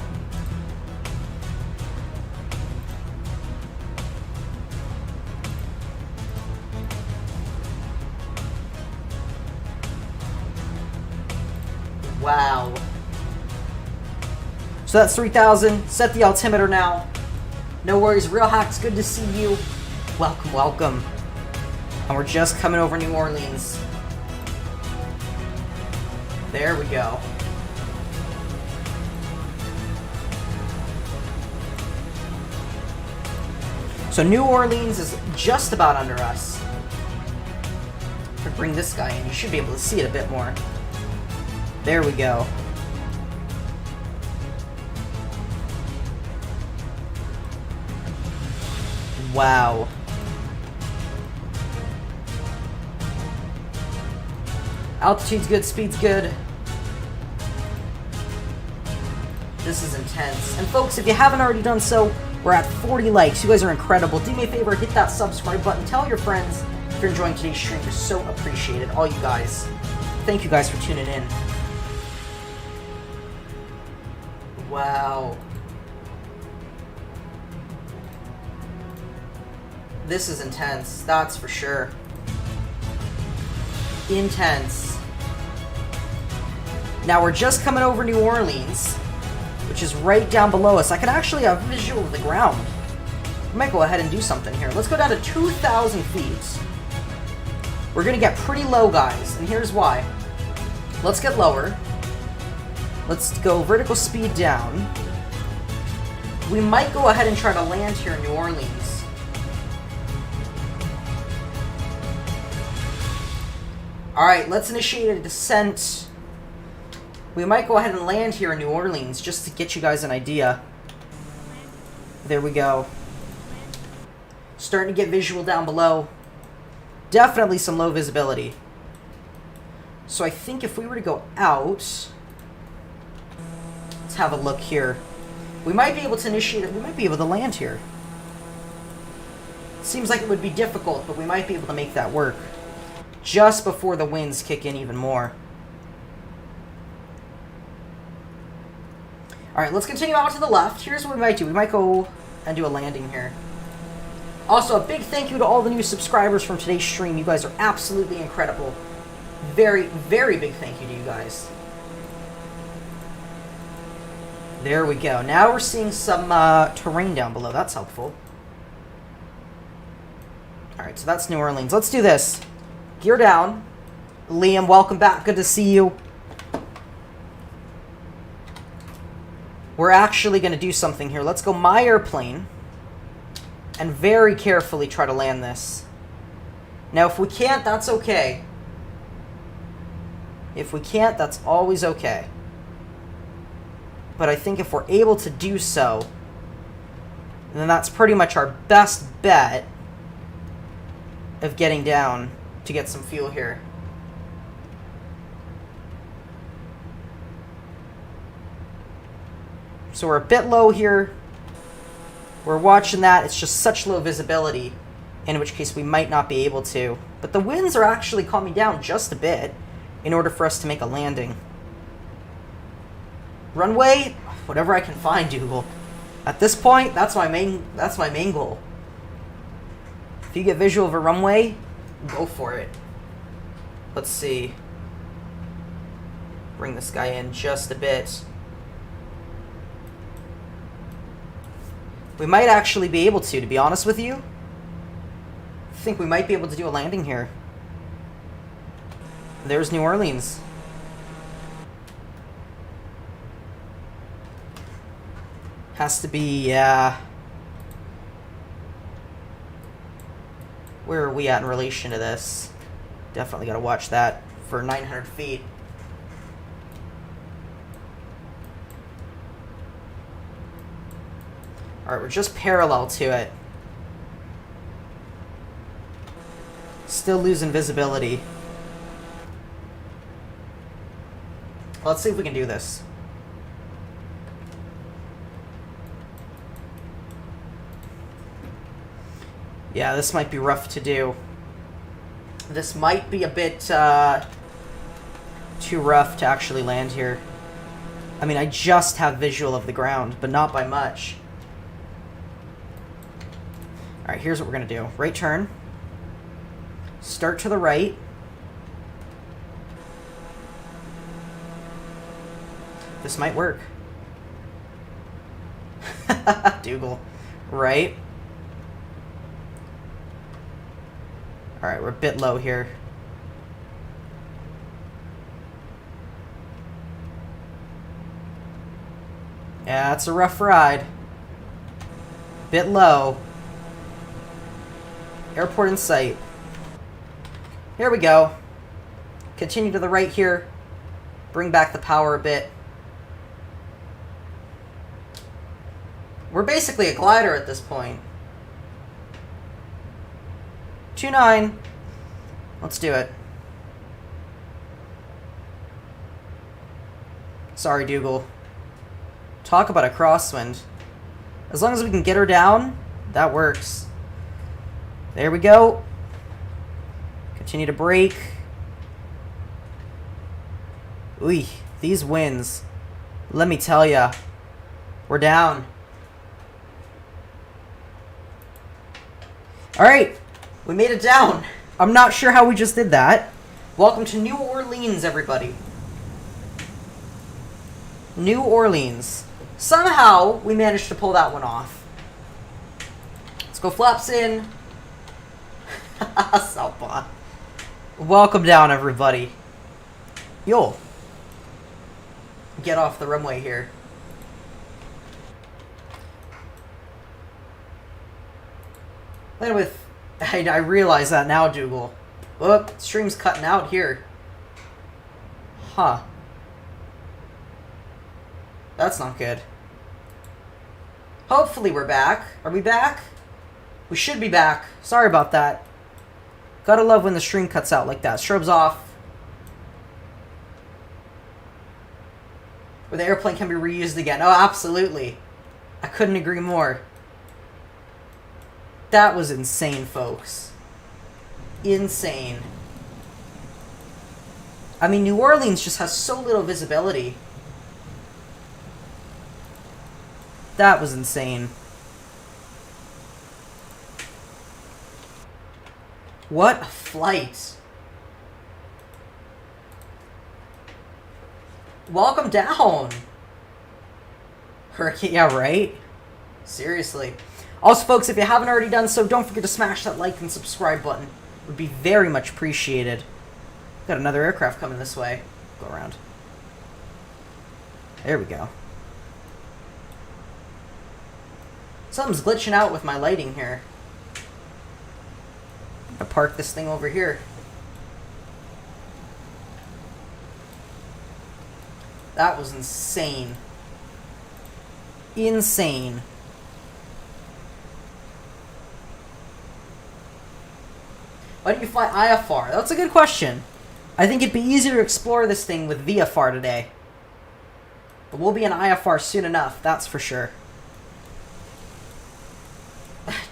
Wow. So that's 3,000. Set the altimeter now. No worries. Real Hacks, good to see you. Welcome, welcome. And we're just coming over New Orleans. There we go. So New Orleans is just about under us. If I bring this guy in, you should be able to see it a bit more. There we go. Wow. Altitude's good, speed's good. This is intense. And folks, if you haven't already done so, we're at 40 likes. You guys are incredible. Do me a favor, hit that subscribe button. Tell your friends if you're enjoying today's stream. You're so appreciated. All you guys. Thank you guys for tuning in. Wow. This is intense, that's for sure. Intense. Now we're just coming over New Orleans. which is right down below us. I can actually have visual of the ground. We might go ahead and do something here. Let's go down to 2,000 feet. We're going to get pretty low, guys, and here's why. Let's get lower. Let's go vertical speed down. We might go ahead and try to land here in New Orleans. Alright, let's initiate a descent. We might go ahead and land here in New Orleans, just to get you guys an idea. There we go. Starting to get visual down below. Definitely some low visibility. So I think if we were to go out... Let's have a look here. We might be able to initiate it. We might be able to land here. Seems like it would be difficult, but we might be able to make that work. Just before the winds kick in even more. Alright, let's continue out to the left. Here's what we might do. We might go and do a landing here. Also, a big thank you to all the new subscribers from today's stream. You guys are absolutely incredible. Very, very big thank you to you guys. There we go. Now we're seeing some terrain down below. That's helpful. Alright, so that's New Orleans. Let's do this. Gear down. Liam, welcome back. Good to see you. We're actually going to do something here. Let's go my airplane. And very carefully try to land this. Now, if we can't, that's okay. If we can't, that's always okay. But I think if we're able to do so, then that's pretty much our best bet of getting down to get some fuel here. So we're a bit low here. We're watching that. It's just such low visibility, in which case we might not be able to. But the winds are actually calming down just a bit in order for us to make a landing. Runway, whatever I can find, Dougal. At this point, that's my main goal. If you get visual of a runway, go for it. Let's see. Bring this guy in just a bit. We might actually be able to be honest with you. I think we might be able to do a landing here. There's New Orleans. Has to be, yeah. Where are we at in relation to this? Definitely got to watch that for 900 feet. Alright, we're just parallel to it. Still losing visibility. Let's see if we can do this. Yeah, this might be rough to do. This might be a bit too rough to actually land here. I mean, I just have visual of the ground, but not by much. Alright, here's what we're going to do. Right turn. Start to the right. This might work. Dougal. Right. Alright, we're a bit low here. Yeah, it's a rough ride. Bit low. Airport in sight. Here we go. Continue to the right here. Bring back the power a bit. We're basically a glider at this point. 2-9. Let's do it. Sorry, Dougal. Talk about a crosswind. As long as we can get her down, that works. There we go. Continue to brake. Ooh, these winds. Let me tell ya. We're down. Alright. We made it down. I'm not sure how we just did that. Welcome to New Orleans, everybody. New Orleans. Somehow, we managed to pull that one off. Let's go flaps in. Southpaw. Welcome down, everybody. Yo. Get off the runway here. Then with... I realize that now, Dougal. Whoop, stream's cutting out here. Huh. That's not good. Hopefully we're back. Are we back? We should be back. Sorry about that. Gotta love when the stream cuts out like that. Strobes off. Where the airplane can be reused again. Oh, absolutely. I couldn't agree more. That was insane, folks. Insane. I mean, New Orleans just has so little visibility. That was insane. What a flight. Welcome down. Hurricane, yeah, right? Seriously. Also, folks, if you haven't already done so, don't forget to smash that like and subscribe button. It would be very much appreciated. Got another aircraft coming this way. Go around. There we go. Something's glitching out with my lighting here. I'm gonna park this thing over here. That was insane. Insane. Why don't you fly IFR? That's a good question. I think it'd be easier to explore this thing with VFR today. But we'll be in IFR soon enough, that's for sure.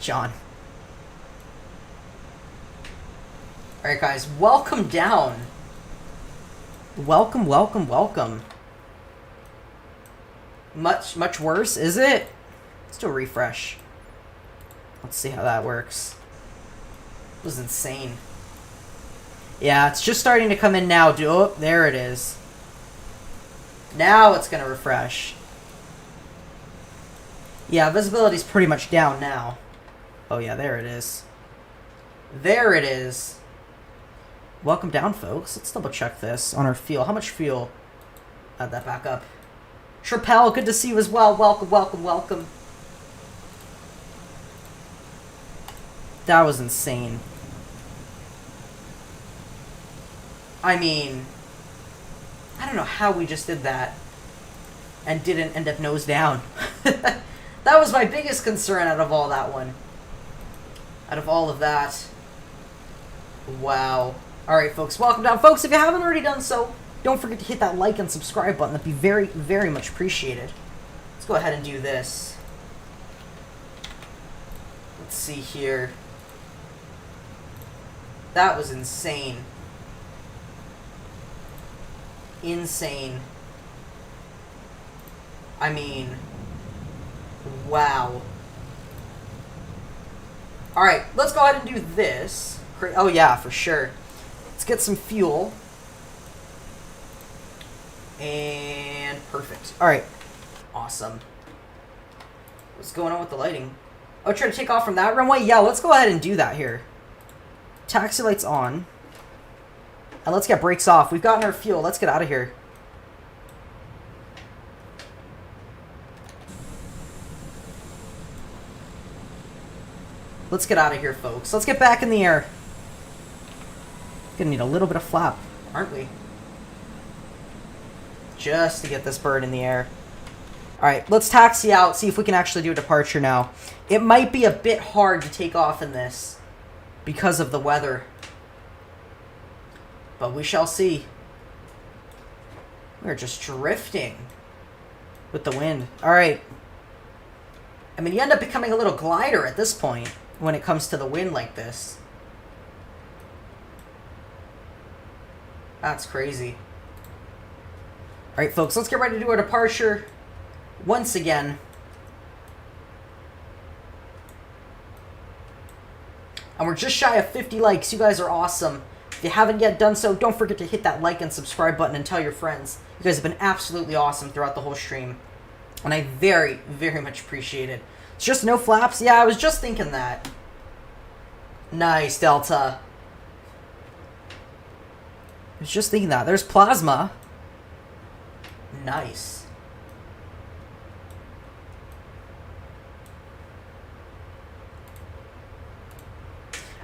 John. Alright guys, welcome down. Welcome, welcome, welcome. Much worse, is it? Let's do a refresh. Let's see how that works. It was insane. Yeah, it's just starting to come in now. Oh, there it is. Now it's going to refresh. Yeah, visibility's pretty much down now. Oh yeah, there it is. There it is. Welcome down, folks. Let's double check this on our fuel. How much fuel? Add that back up. Trapel, good to see you as well. Welcome, welcome, welcome. That was insane. I mean, I don't know how we just did that and didn't end up nose down. That was my biggest concern out of all that one. Out of all of that. Wow. Alright, folks, welcome down. Folks, if you haven't already done so, don't forget to hit that like and subscribe button. That'd be very, very much appreciated. Let's go ahead and do this. Let's see here. That was insane. Insane. I mean, wow. Alright, let's go ahead and do this. Oh yeah, for sure. Let's get some fuel. And perfect. Alright. Awesome. What's going on with the lighting? Oh, try to take off from that runway? Yeah, let's go ahead and do that here. Taxi lights on. And let's get brakes off. We've gotten our fuel. Let's get out of here. Let's get out of here, folks. Let's get back in the air. Gonna need a little bit of flap, aren't we? Just to get this bird in the air. Alright, let's taxi out, see if we can actually do a departure now. It might be a bit hard to take off in this because of the weather. But we shall see. We're just drifting with the wind. Alright. I mean, you end up becoming a little glider at this point when it comes to the wind like this. That's crazy. Alright, folks, let's get ready to do our departure once again. And we're just shy of 50 likes. You guys are awesome. If you haven't yet done so, don't forget to hit that like and subscribe button and tell your friends. You guys have been absolutely awesome throughout the whole stream. And I very, very much appreciate it. It's just no flaps? Yeah, I was just thinking that. Nice, Delta. I was just thinking that. There's plasma. Nice.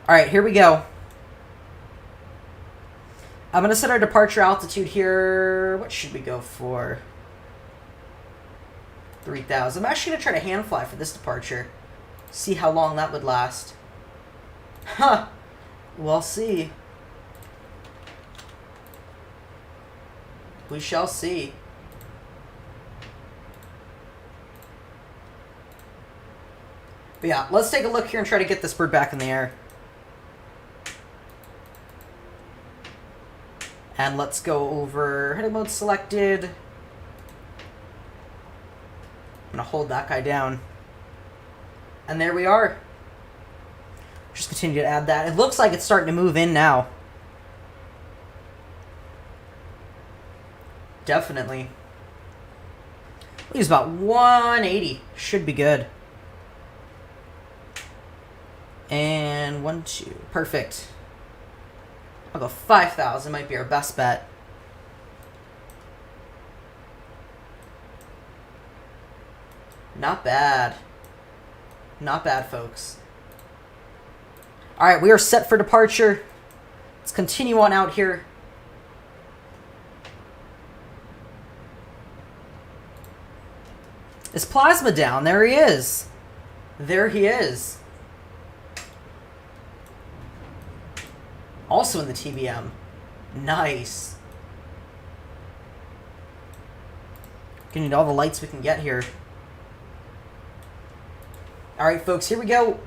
Alright, here we go. I'm going to set our departure altitude here. What should we go for? 3,000. I'm actually going to try to hand fly for this departure. See how long that would last. Huh. We'll see. We shall see. But yeah, let's take a look here and try to get this bird back in the air. And let's go over heading mode selected. I'm going to hold that guy down. And there we are. Just continue to add that. It looks like it's starting to move in now. Definitely. He's about 180. Should be good. And 1, 2. Perfect. I'll go 5,000. Might be our best bet. Not bad. Not bad, folks. Alright, we are set for departure. Let's continue on out here. Is Plasma down? There he is. There he is. Also in the TBM. Nice. Gonna need all the lights we can get here. Alright, folks, here we go.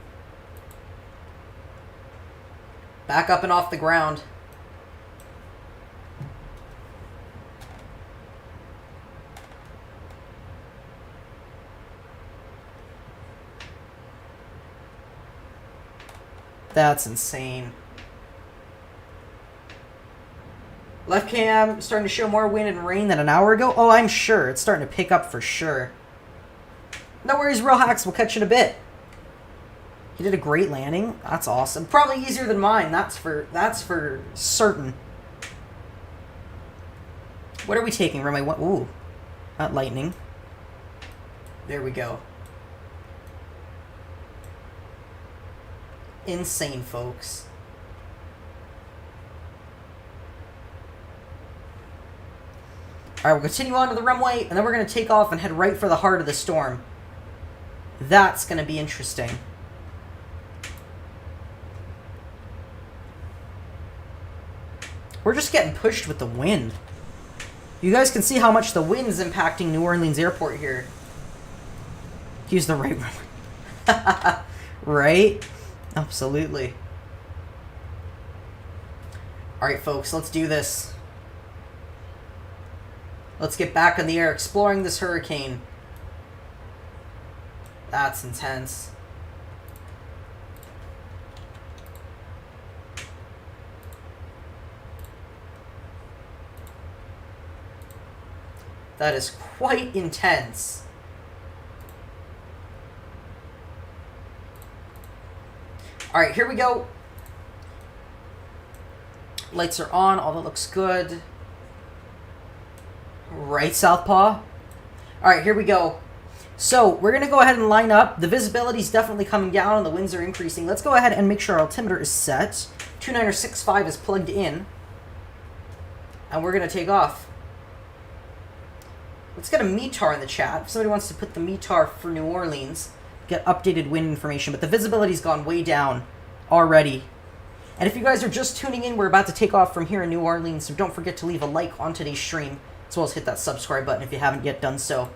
Back up and off the ground. That's insane. Left cam starting to show more wind and rain than an hour ago. Oh, I'm sure. It's starting to pick up for sure. No worries, Real Hacks. We'll catch you in a bit. He did a great landing. That's awesome. Probably easier than mine. That's for certain. What are we taking? Runway 1. Ooh. Not lightning. There we go. Insane, folks. Alright, we'll continue on to the runway, and then we're going to take off and head right for the heart of the storm. That's going to be interesting. We're just getting pushed with the wind. You guys can see how much the wind's impacting New Orleans Airport here. Use the right runway. Right? Absolutely. Alright, folks, let's do this. Let's get back in the air, exploring this hurricane. That's intense. That is quite intense. Alright, here we go. Lights are on, all that looks good. Right, Southpaw? Alright, here we go. So, we're going to go ahead and line up. The visibility is definitely coming down and the winds are increasing. Let's go ahead and make sure our altimeter is set. 2965 is plugged in. And we're going to take off. Let's get a METAR in the chat. If somebody wants to put the METAR for New Orleans, get updated wind information. But the visibility's gone way down already. And if you guys are just tuning in, we're about to take off from here in New Orleans. So don't forget to leave a like on today's stream, as well as hit that subscribe button if you haven't yet done so.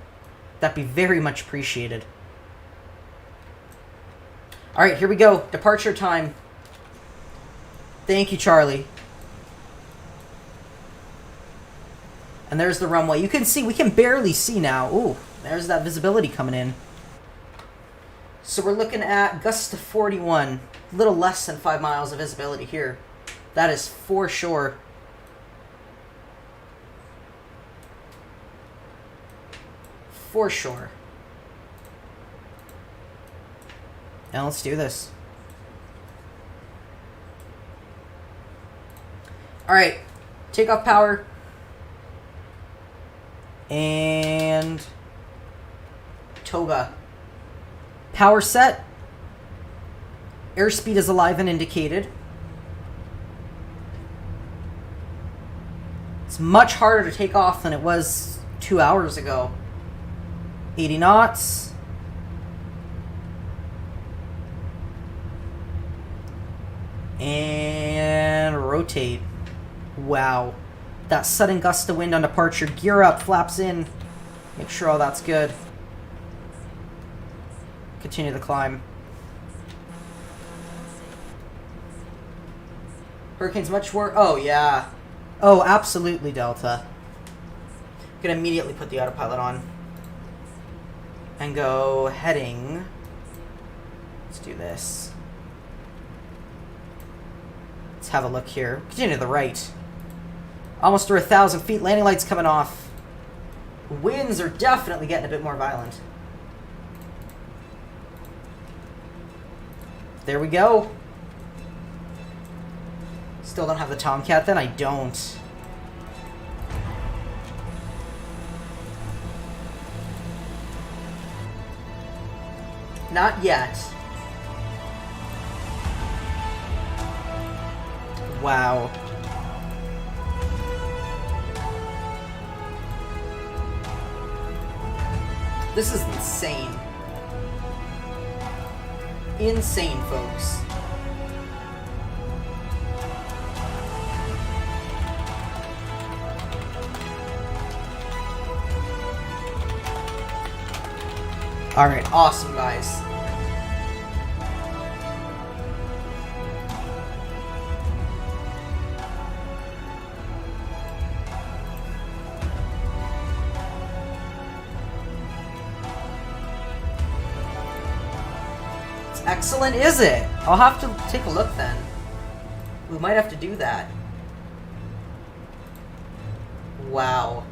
That'd be very much appreciated. Alright, here we go. Departure time. Thank you, Charlie. And there's the runway. You can see, we can barely see now. Ooh, there's that visibility coming in. So we're looking at gusts to 41. A little less than 5 miles of visibility here. That is for sure. For sure. Now let's do this. Alright. Takeoff power. And toga. Power set. Airspeed is alive and indicated. It's much harder to take off than it was 2 hours ago. 80 knots. And rotate. Wow. That sudden gust of wind on departure. Gear up, flaps in. Make sure all that's good. Continue the climb. Hurricane's much worse. Oh, yeah. Oh, absolutely, Delta. I'm gonna immediately put the autopilot on. And go heading. Let's do this. Let's have a look here. Continue to the right. Almost through 1,000 feet. Landing lights coming off. Winds are definitely getting a bit more violent. There we go. Still don't have the Tomcat then? I don't. Not yet. Wow. This is insane. Insane, folks. Alright, awesome, guys. Excellent, is it? I'll have to take a look then. We might have to do that. Wow.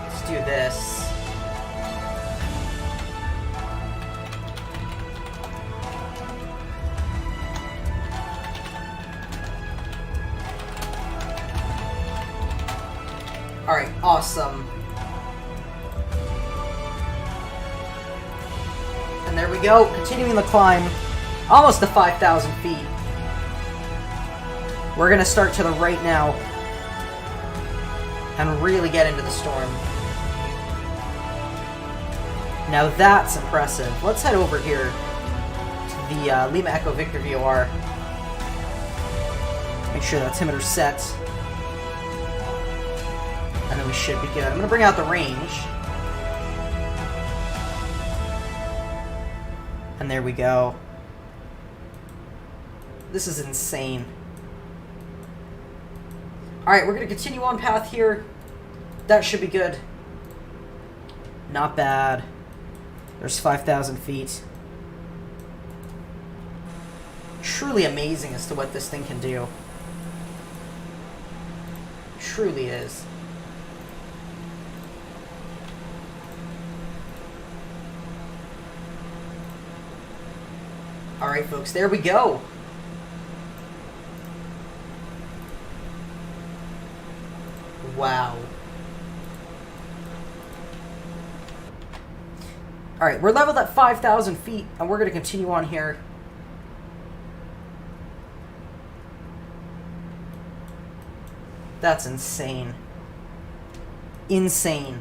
Let's do this. Alright, awesome. And there we go, continuing the climb. Almost to 5,000 feet. We're gonna start to the right now. And really get into the storm. Now that's impressive. Let's head over here to the Lima Echo Victor VOR. Make sure that altimeter's set. And then we should be good. I'm going to bring out the range. And there we go. This is insane. Alright, we're going to continue on path here. That should be good. Not bad. There's 5,000 feet. Truly amazing as to what this thing can do. Truly is. Alright, folks, there we go. Wow. Alright, we're leveled at 5,000 feet, and we're going to continue on here. That's insane. Insane.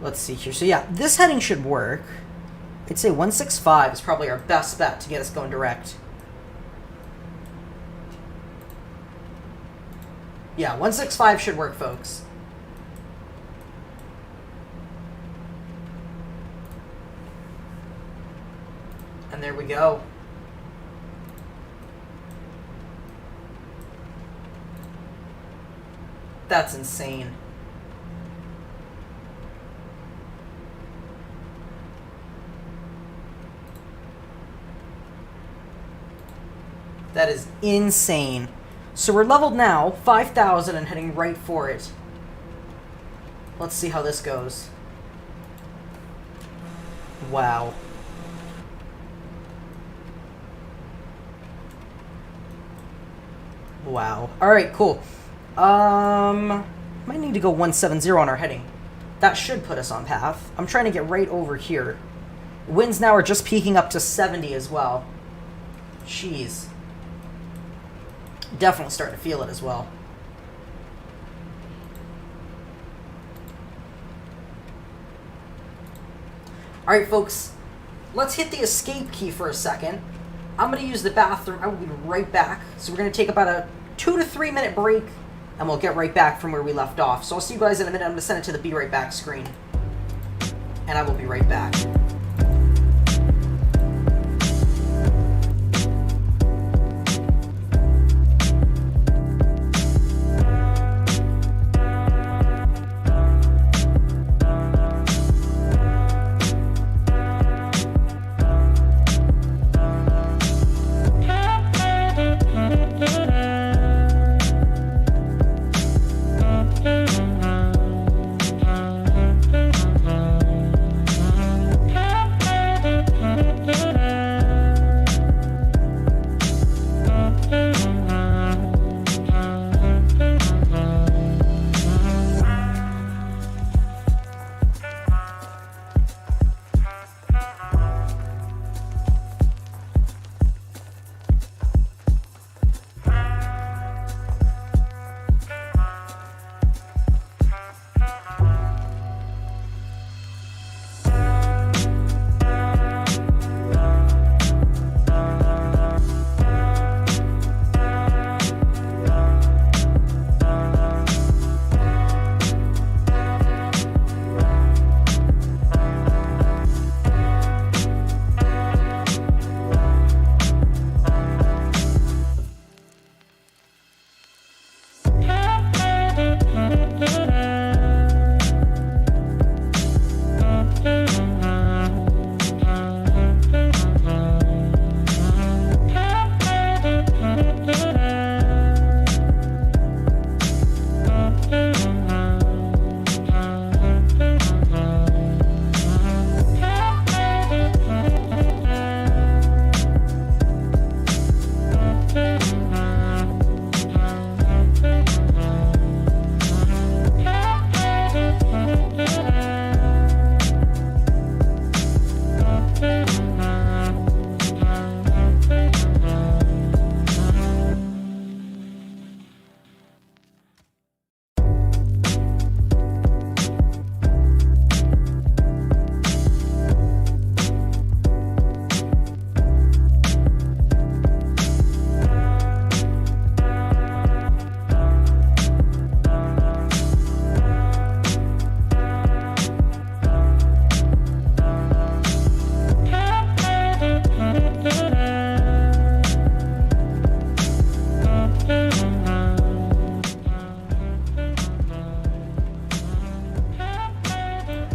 Let's see here. So yeah, this heading should work. I'd say 165 is probably our best bet to get us going direct. Yeah, 165 should work, folks. And there we go. That's insane. That is insane. So we're leveled now, 5,000, and heading right for it. Let's see how this goes. Wow. Wow. Alright, cool. Might need to go 170 on our heading. That should put us on path. I'm trying to get right over here. Winds now are just peaking up to 70 as well. Jeez. Definitely starting to feel it as well. Alright, folks. Let's hit the escape key for a second. I'm going to use the bathroom. I will be right back. So we're going to take about a 2 to 3 minute break, and we'll get right back from where we left off. So I'll see you guys in a minute. I'm going to send it to the Be Right Back screen. And I will be right back.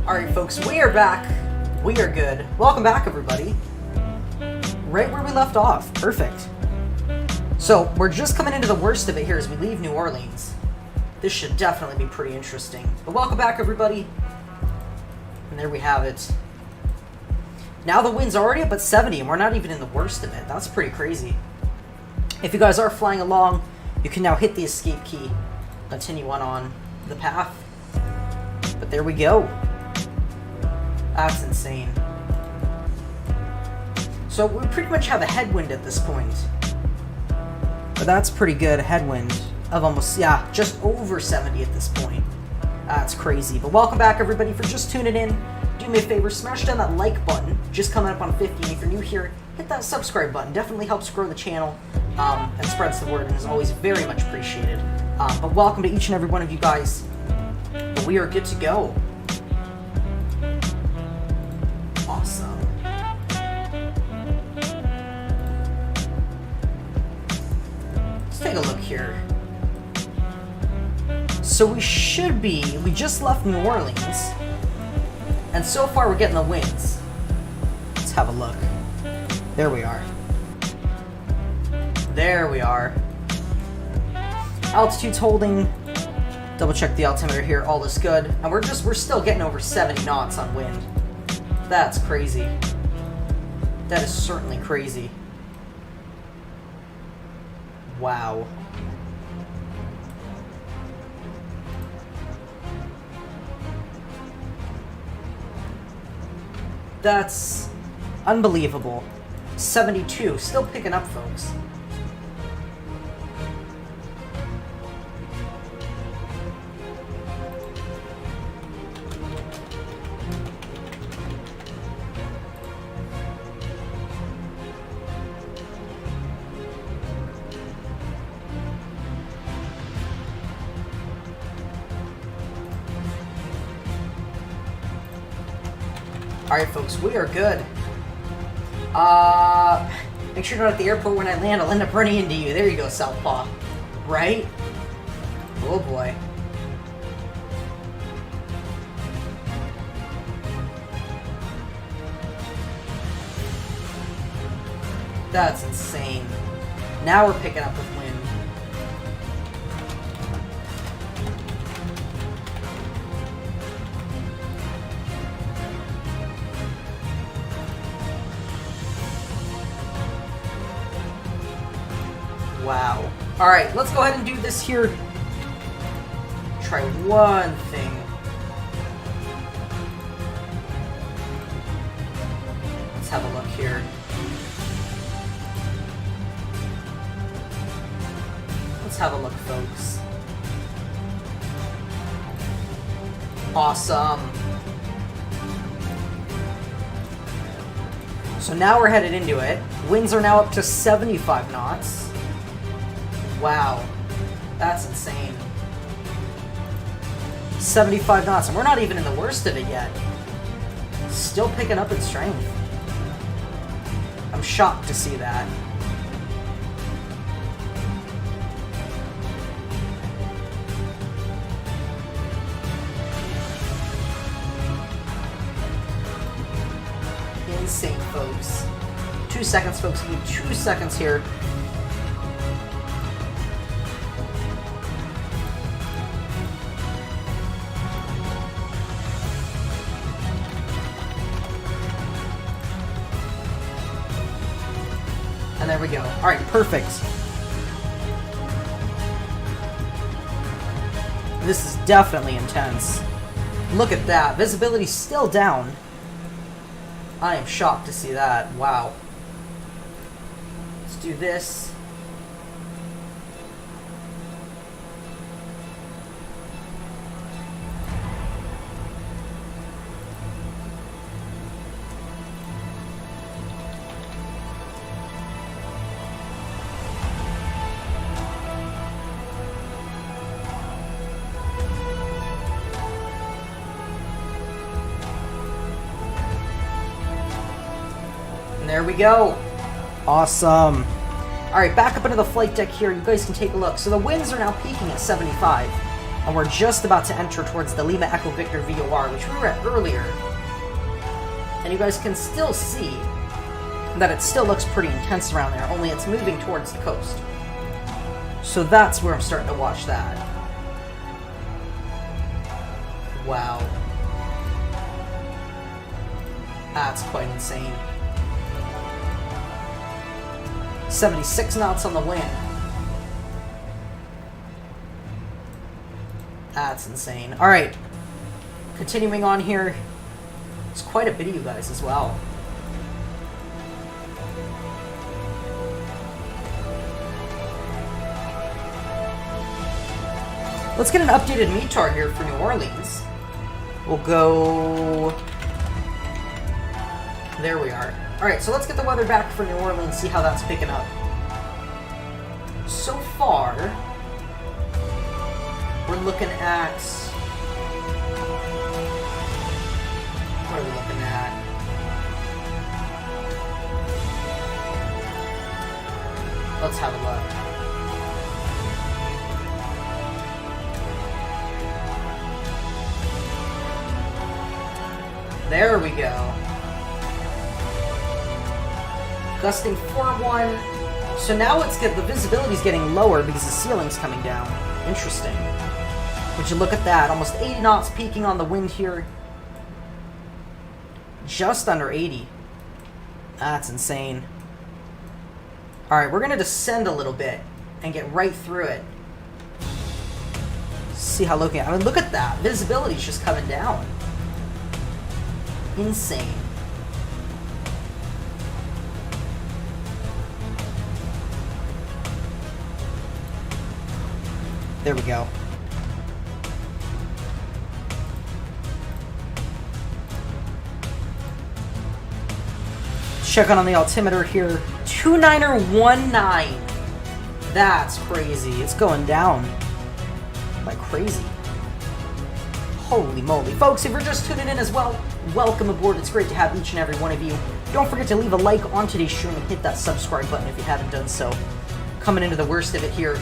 Alright folks, we are back. We are good. Welcome back everybody. Right where we left off. Perfect. So, we're just coming into the worst of it here as we leave New Orleans. This should definitely be pretty interesting. But welcome back everybody. And there we have it. Now the wind's already up at 70 and we're not even in the worst of it. That's pretty crazy. If you guys are flying along, you can now hit the escape key. Continue on the path. But there we go. That's insane. So we pretty much have a headwind at this point. But that's pretty good. A headwind of almost, yeah, just over 70 at this point. That's crazy. But welcome back everybody for just tuning in. Do me a favor, smash down that like button. Just coming up on 50. And if you're new here, hit that subscribe button. Definitely helps grow the channel and spreads the word and is always very much appreciated. But welcome to each and every one of you guys. But we are good to go. Awesome. Let's take a look here. So we just left New Orleans, and so far we're getting the winds. Let's have a look. There we are. There we are. Altitude's holding. Double check the altimeter here. All is good. And we're still getting over 70 knots on wind. That's crazy. That is certainly crazy. Wow. That's unbelievable. 72. Still picking up, folks. Alright, folks, we are good. Make sure you're not at the airport when I land. I'll end up running into you. There you go, Southpaw. Right? Oh, boy. That's insane. Now we're picking up with wind. Wow. Alright, let's go ahead and do this here. Try one thing. Let's have a look here. Let's have a look, folks. Awesome. So now we're headed into it. Winds are now up to 75 knots. Wow, that's insane. 75 knots, and we're not even in the worst of it yet. Still picking up in strength. I'm shocked to see that. Insane, folks. 2 seconds, folks. Give me 2 seconds here. And there we go. Alright, perfect. This is definitely intense. Look at that. Visibility's still down. I am shocked to see that. Wow. Let's do this. There we go. Awesome. Alright, back up into the flight deck here. You guys can take a look. So the winds are now peaking at 75. And we're just about to enter towards the Lima Echo Victor VOR, which we were at earlier. And you guys can still see that it still looks pretty intense around there, only it's moving towards the coast. So that's where I'm starting to watch that. Wow. That's quite insane. 76 knots on the wind. That's insane. Alright. Continuing on here. There's quite a bit of you guys as well. Let's get an updated METAR here for New Orleans. We'll go... There we are. Alright, so let's get the weather back for New Orleans, see how that's picking up. So far, we're looking at... What are we looking at? Let's have a look. There we go. Gusting 4-1, So now it's the visibility's getting lower because the ceiling's coming down. Interesting. Would you look at that? Almost 80 knots peaking on the wind here. Just under 80. That's insane. Alright, we're going to descend a little bit and get right through it. See how looking. I mean, look at that. Visibility's just coming down. Insane. There we go. Check on the altimeter here. 2919. That's crazy. It's going down like crazy. Holy moly. Folks, if you're just tuning in as well, welcome aboard. It's great to have each and every one of you. Don't forget to leave a like on today's stream and hit that subscribe button if you haven't done so. Coming into the worst of it here.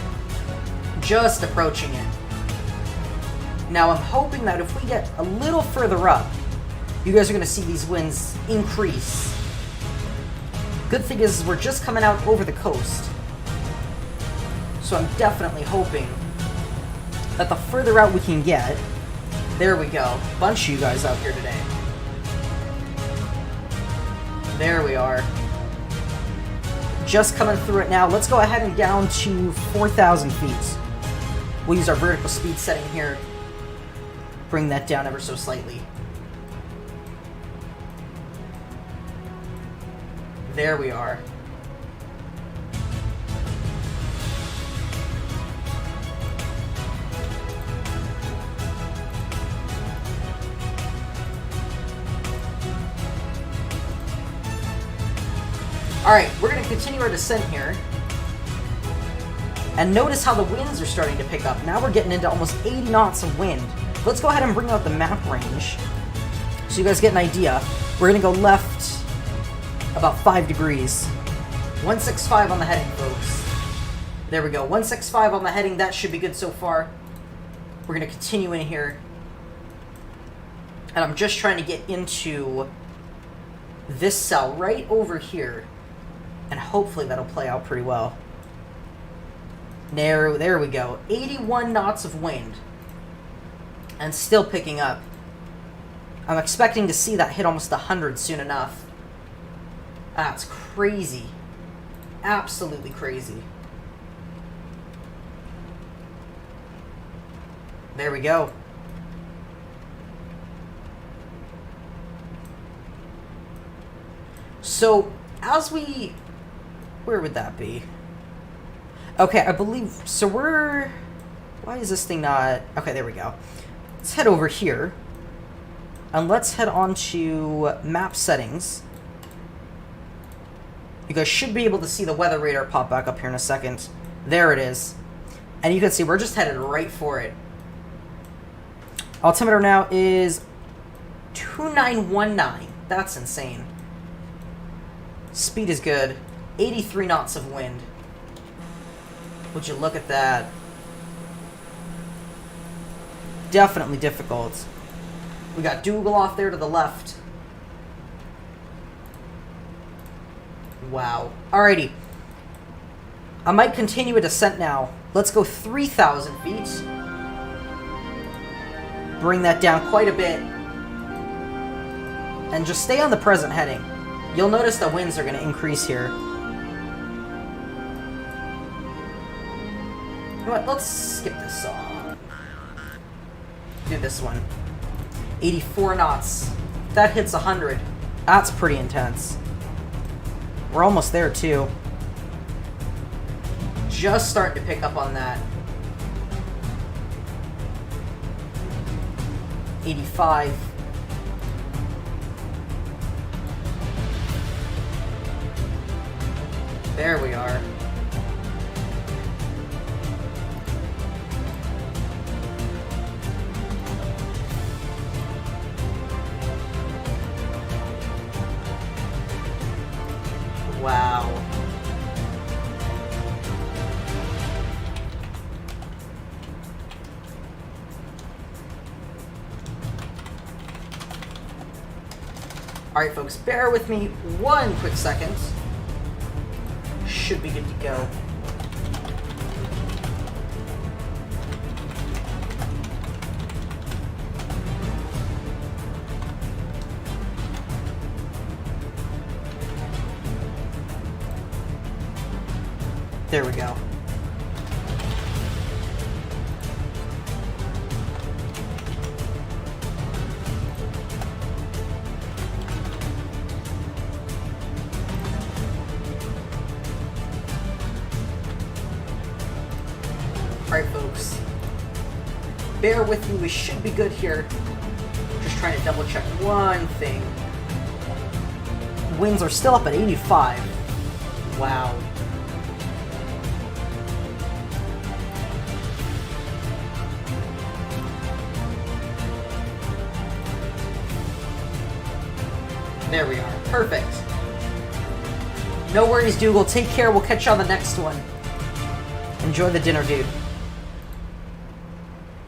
Just approaching it. Now I'm hoping that if we get a little further up, you guys are going to see these winds increase. Good thing is we're just coming out over the coast. So I'm definitely hoping that the further out we can get... There we go. Bunch of you guys out here today. There we are. Just coming through it now. Let's go ahead and down to 4,000 feet. We'll use our vertical speed setting here. Bring that down ever so slightly. There we are. Alright, we're going to continue our descent here. And notice how the winds are starting to pick up. Now we're getting into almost 80 knots of wind. Let's go ahead and bring out the map range so you guys get an idea. We're going to go left about 5 degrees. 165 on the heading, folks. There we go. 165 on the heading. That should be good so far. We're going to continue in here. And I'm just trying to get into this cell right over here. And hopefully that'll play out pretty well. There we go. 81 knots of wind. And still picking up. I'm expecting to see that hit almost 100 soon enough. That's crazy. Absolutely crazy. There we go. So, as we... Where would that be? Okay, I believe... So we're... Why is this thing not... Okay, there we go. Let's head over here. And let's head on to map settings. You guys should be able to see the weather radar pop back up here in a second. There it is. And you can see we're just headed right for it. Altimeter now is 2919. That's insane. Speed is good. 83 knots of wind. Would you look at that? Definitely difficult. We got Dougal off there to the left. Wow. Alrighty. I might continue a descent now. Let's go 3,000 feet. Bring that down quite a bit. And just stay on the present heading. You'll notice the winds are going to increase here. You know what? Let's skip this song. Do this one. 84 knots. That hits 100. That's pretty intense. We're almost there, too. Just starting to pick up on that. 85. There we are. Wow. Alright folks, bear with me one quick second. Should be good to go. There we go. Alright, folks. Bear with me, we should be good here. Just trying to double check one thing. Winds are still up at 85. Wow. There we are. Perfect. No worries, Dougal. Take care. We'll catch you on the next one. Enjoy the dinner, dude.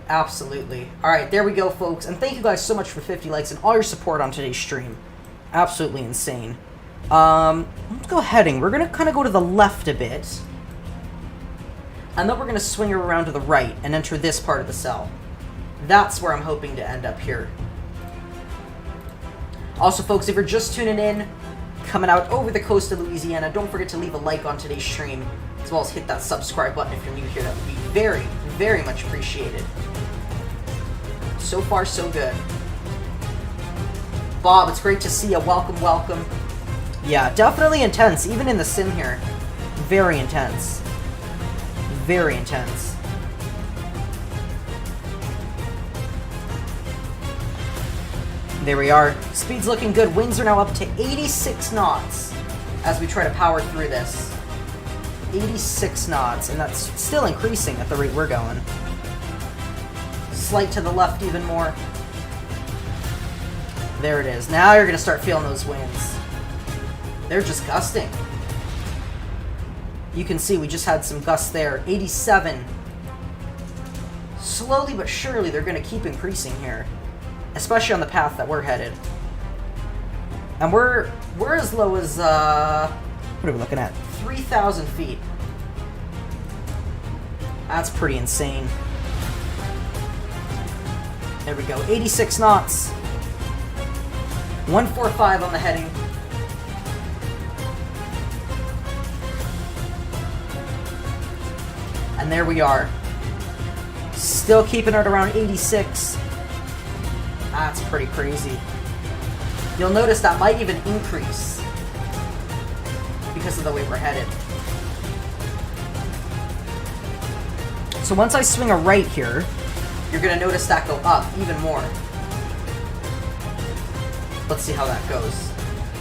Absolutely. Alright, there we go, folks. And thank you guys so much for 50 likes and all your support on today's stream. Absolutely insane. Let's go heading. We're going to kind of go to the left a bit. And then we're going to swing around to the right and enter this part of the cell. That's where I'm hoping to end up here. Also, folks, if you're just tuning in, coming out over the coast of Louisiana, don't forget to leave a like on today's stream, as well as hit that subscribe button if you're new here. That would be very, very much appreciated. So far, so good. Bob, it's great to see you. Welcome, welcome. Yeah, definitely intense, even in the sim here. Very intense. Very intense. There we are. Speed's looking good. Winds are now up to 86 knots as we try to power through this. 86 knots, and that's still increasing at the rate we're going. Slight to the left even more. There it is. Now you're going to start feeling those winds. They're just gusting. You can see we just had some gusts there. 87. Slowly but surely they're going to keep increasing here. Especially on the path that we're headed. And we're as low as, what are we looking at? 3,000 feet. That's pretty insane. There we go. 86 knots. 145 on the heading. And there we are. Still keeping it around 86. That's pretty crazy. You'll notice that might even increase because of the way we're headed. So once I swing a right here, you're going to notice that go up even more. Let's see how that goes.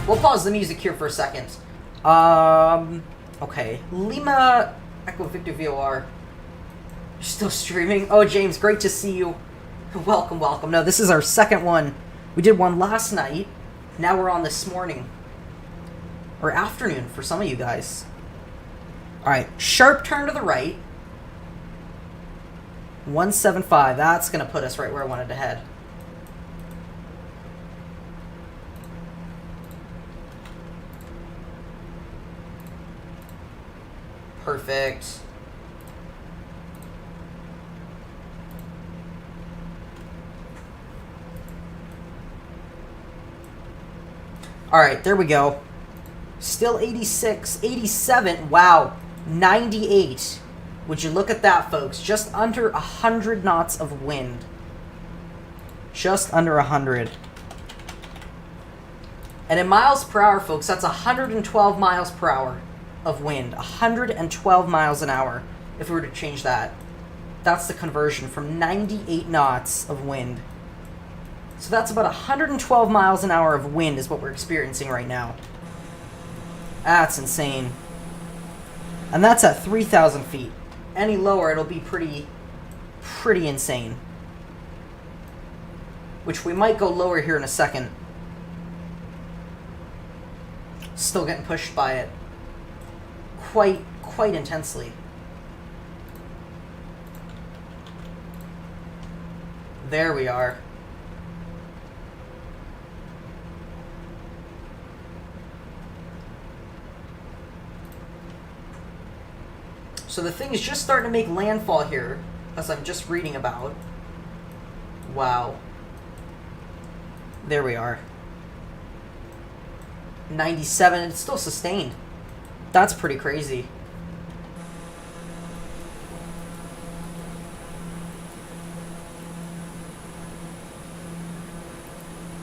We'll pause the music here for a second. Okay. Lima Echo Victor VOR. You're still streaming? Oh, James, great to see you. Welcome, welcome. No, this is our second one. We did one last night. Now we're on this morning. Or afternoon for some of you guys. Alright, sharp turn to the right. 175. That's going to put us right where I wanted to head. Perfect. Alright, there we go. Still 86, 87, wow, 98. Would you look at that, folks? Just under 100 knots of wind. Just under 100. And in miles per hour, folks, that's 112 miles per hour of wind. 112 miles an hour, if we were to change that. That's the conversion from 98 knots of wind. So that's about 112 miles an hour of wind is what we're experiencing right now. That's insane. And that's at 3,000 feet. Any lower, it'll be pretty insane. Which we might go lower here in a second. Still getting pushed by it. Quite intensely. There we are. So the thing is just starting to make landfall here, as I'm just reading about. Wow. There we are. 97, it's still sustained. That's pretty crazy.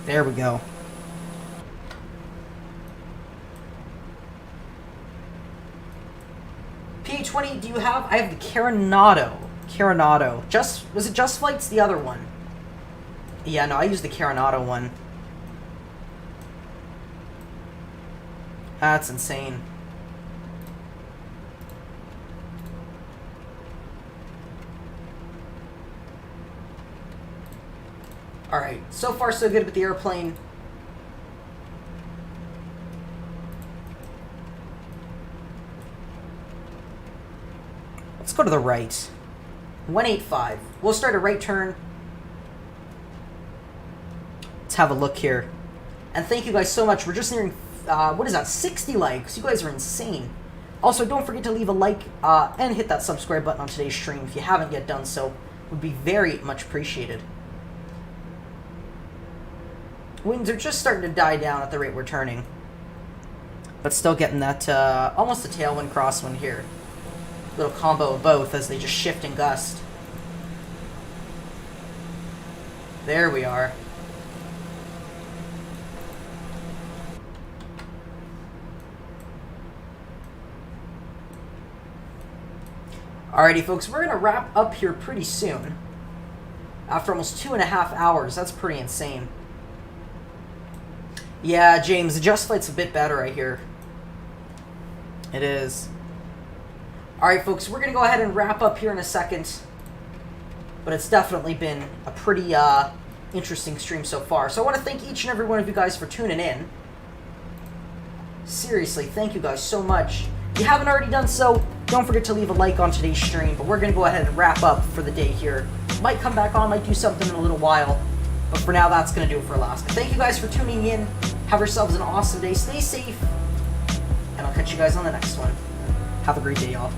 There we go. P20, do you have? I have the Carenado. Was it Just Flight's the other one? Yeah, no, I use the Carenado one. That's insane. Alright, so far so good with the airplane. Let's go to the right. 185. We'll start a right turn. Let's have a look here. And thank you guys so much. We're just nearing, what is that, 60 likes. You guys are insane. Also, don't forget to leave a like and hit that subscribe button on today's stream if you haven't yet done so. It would be very much appreciated. Winds are just starting to die down at the rate we're turning. But still getting that, almost a tailwind crosswind here. Little combo of both as they just shift and gust. There we are. Alrighty, folks, we're going to wrap up here pretty soon. After almost 2.5 hours. That's pretty insane. Yeah, James, the Just Flight's a bit better, I hear. It is. Alright, folks, we're going to go ahead and wrap up here in a second. But it's definitely been a pretty interesting stream so far. So I want to thank each and every one of you guys for tuning in. Seriously, thank you guys so much. If you haven't already done so, don't forget to leave a like on today's stream. But we're going to go ahead and wrap up for the day here. Might come back on, might do something in a little while. But for now, that's going to do it for Alaska. Thank you guys for tuning in. Have yourselves an awesome day. Stay safe. And I'll catch you guys on the next one. Have a great day, y'all.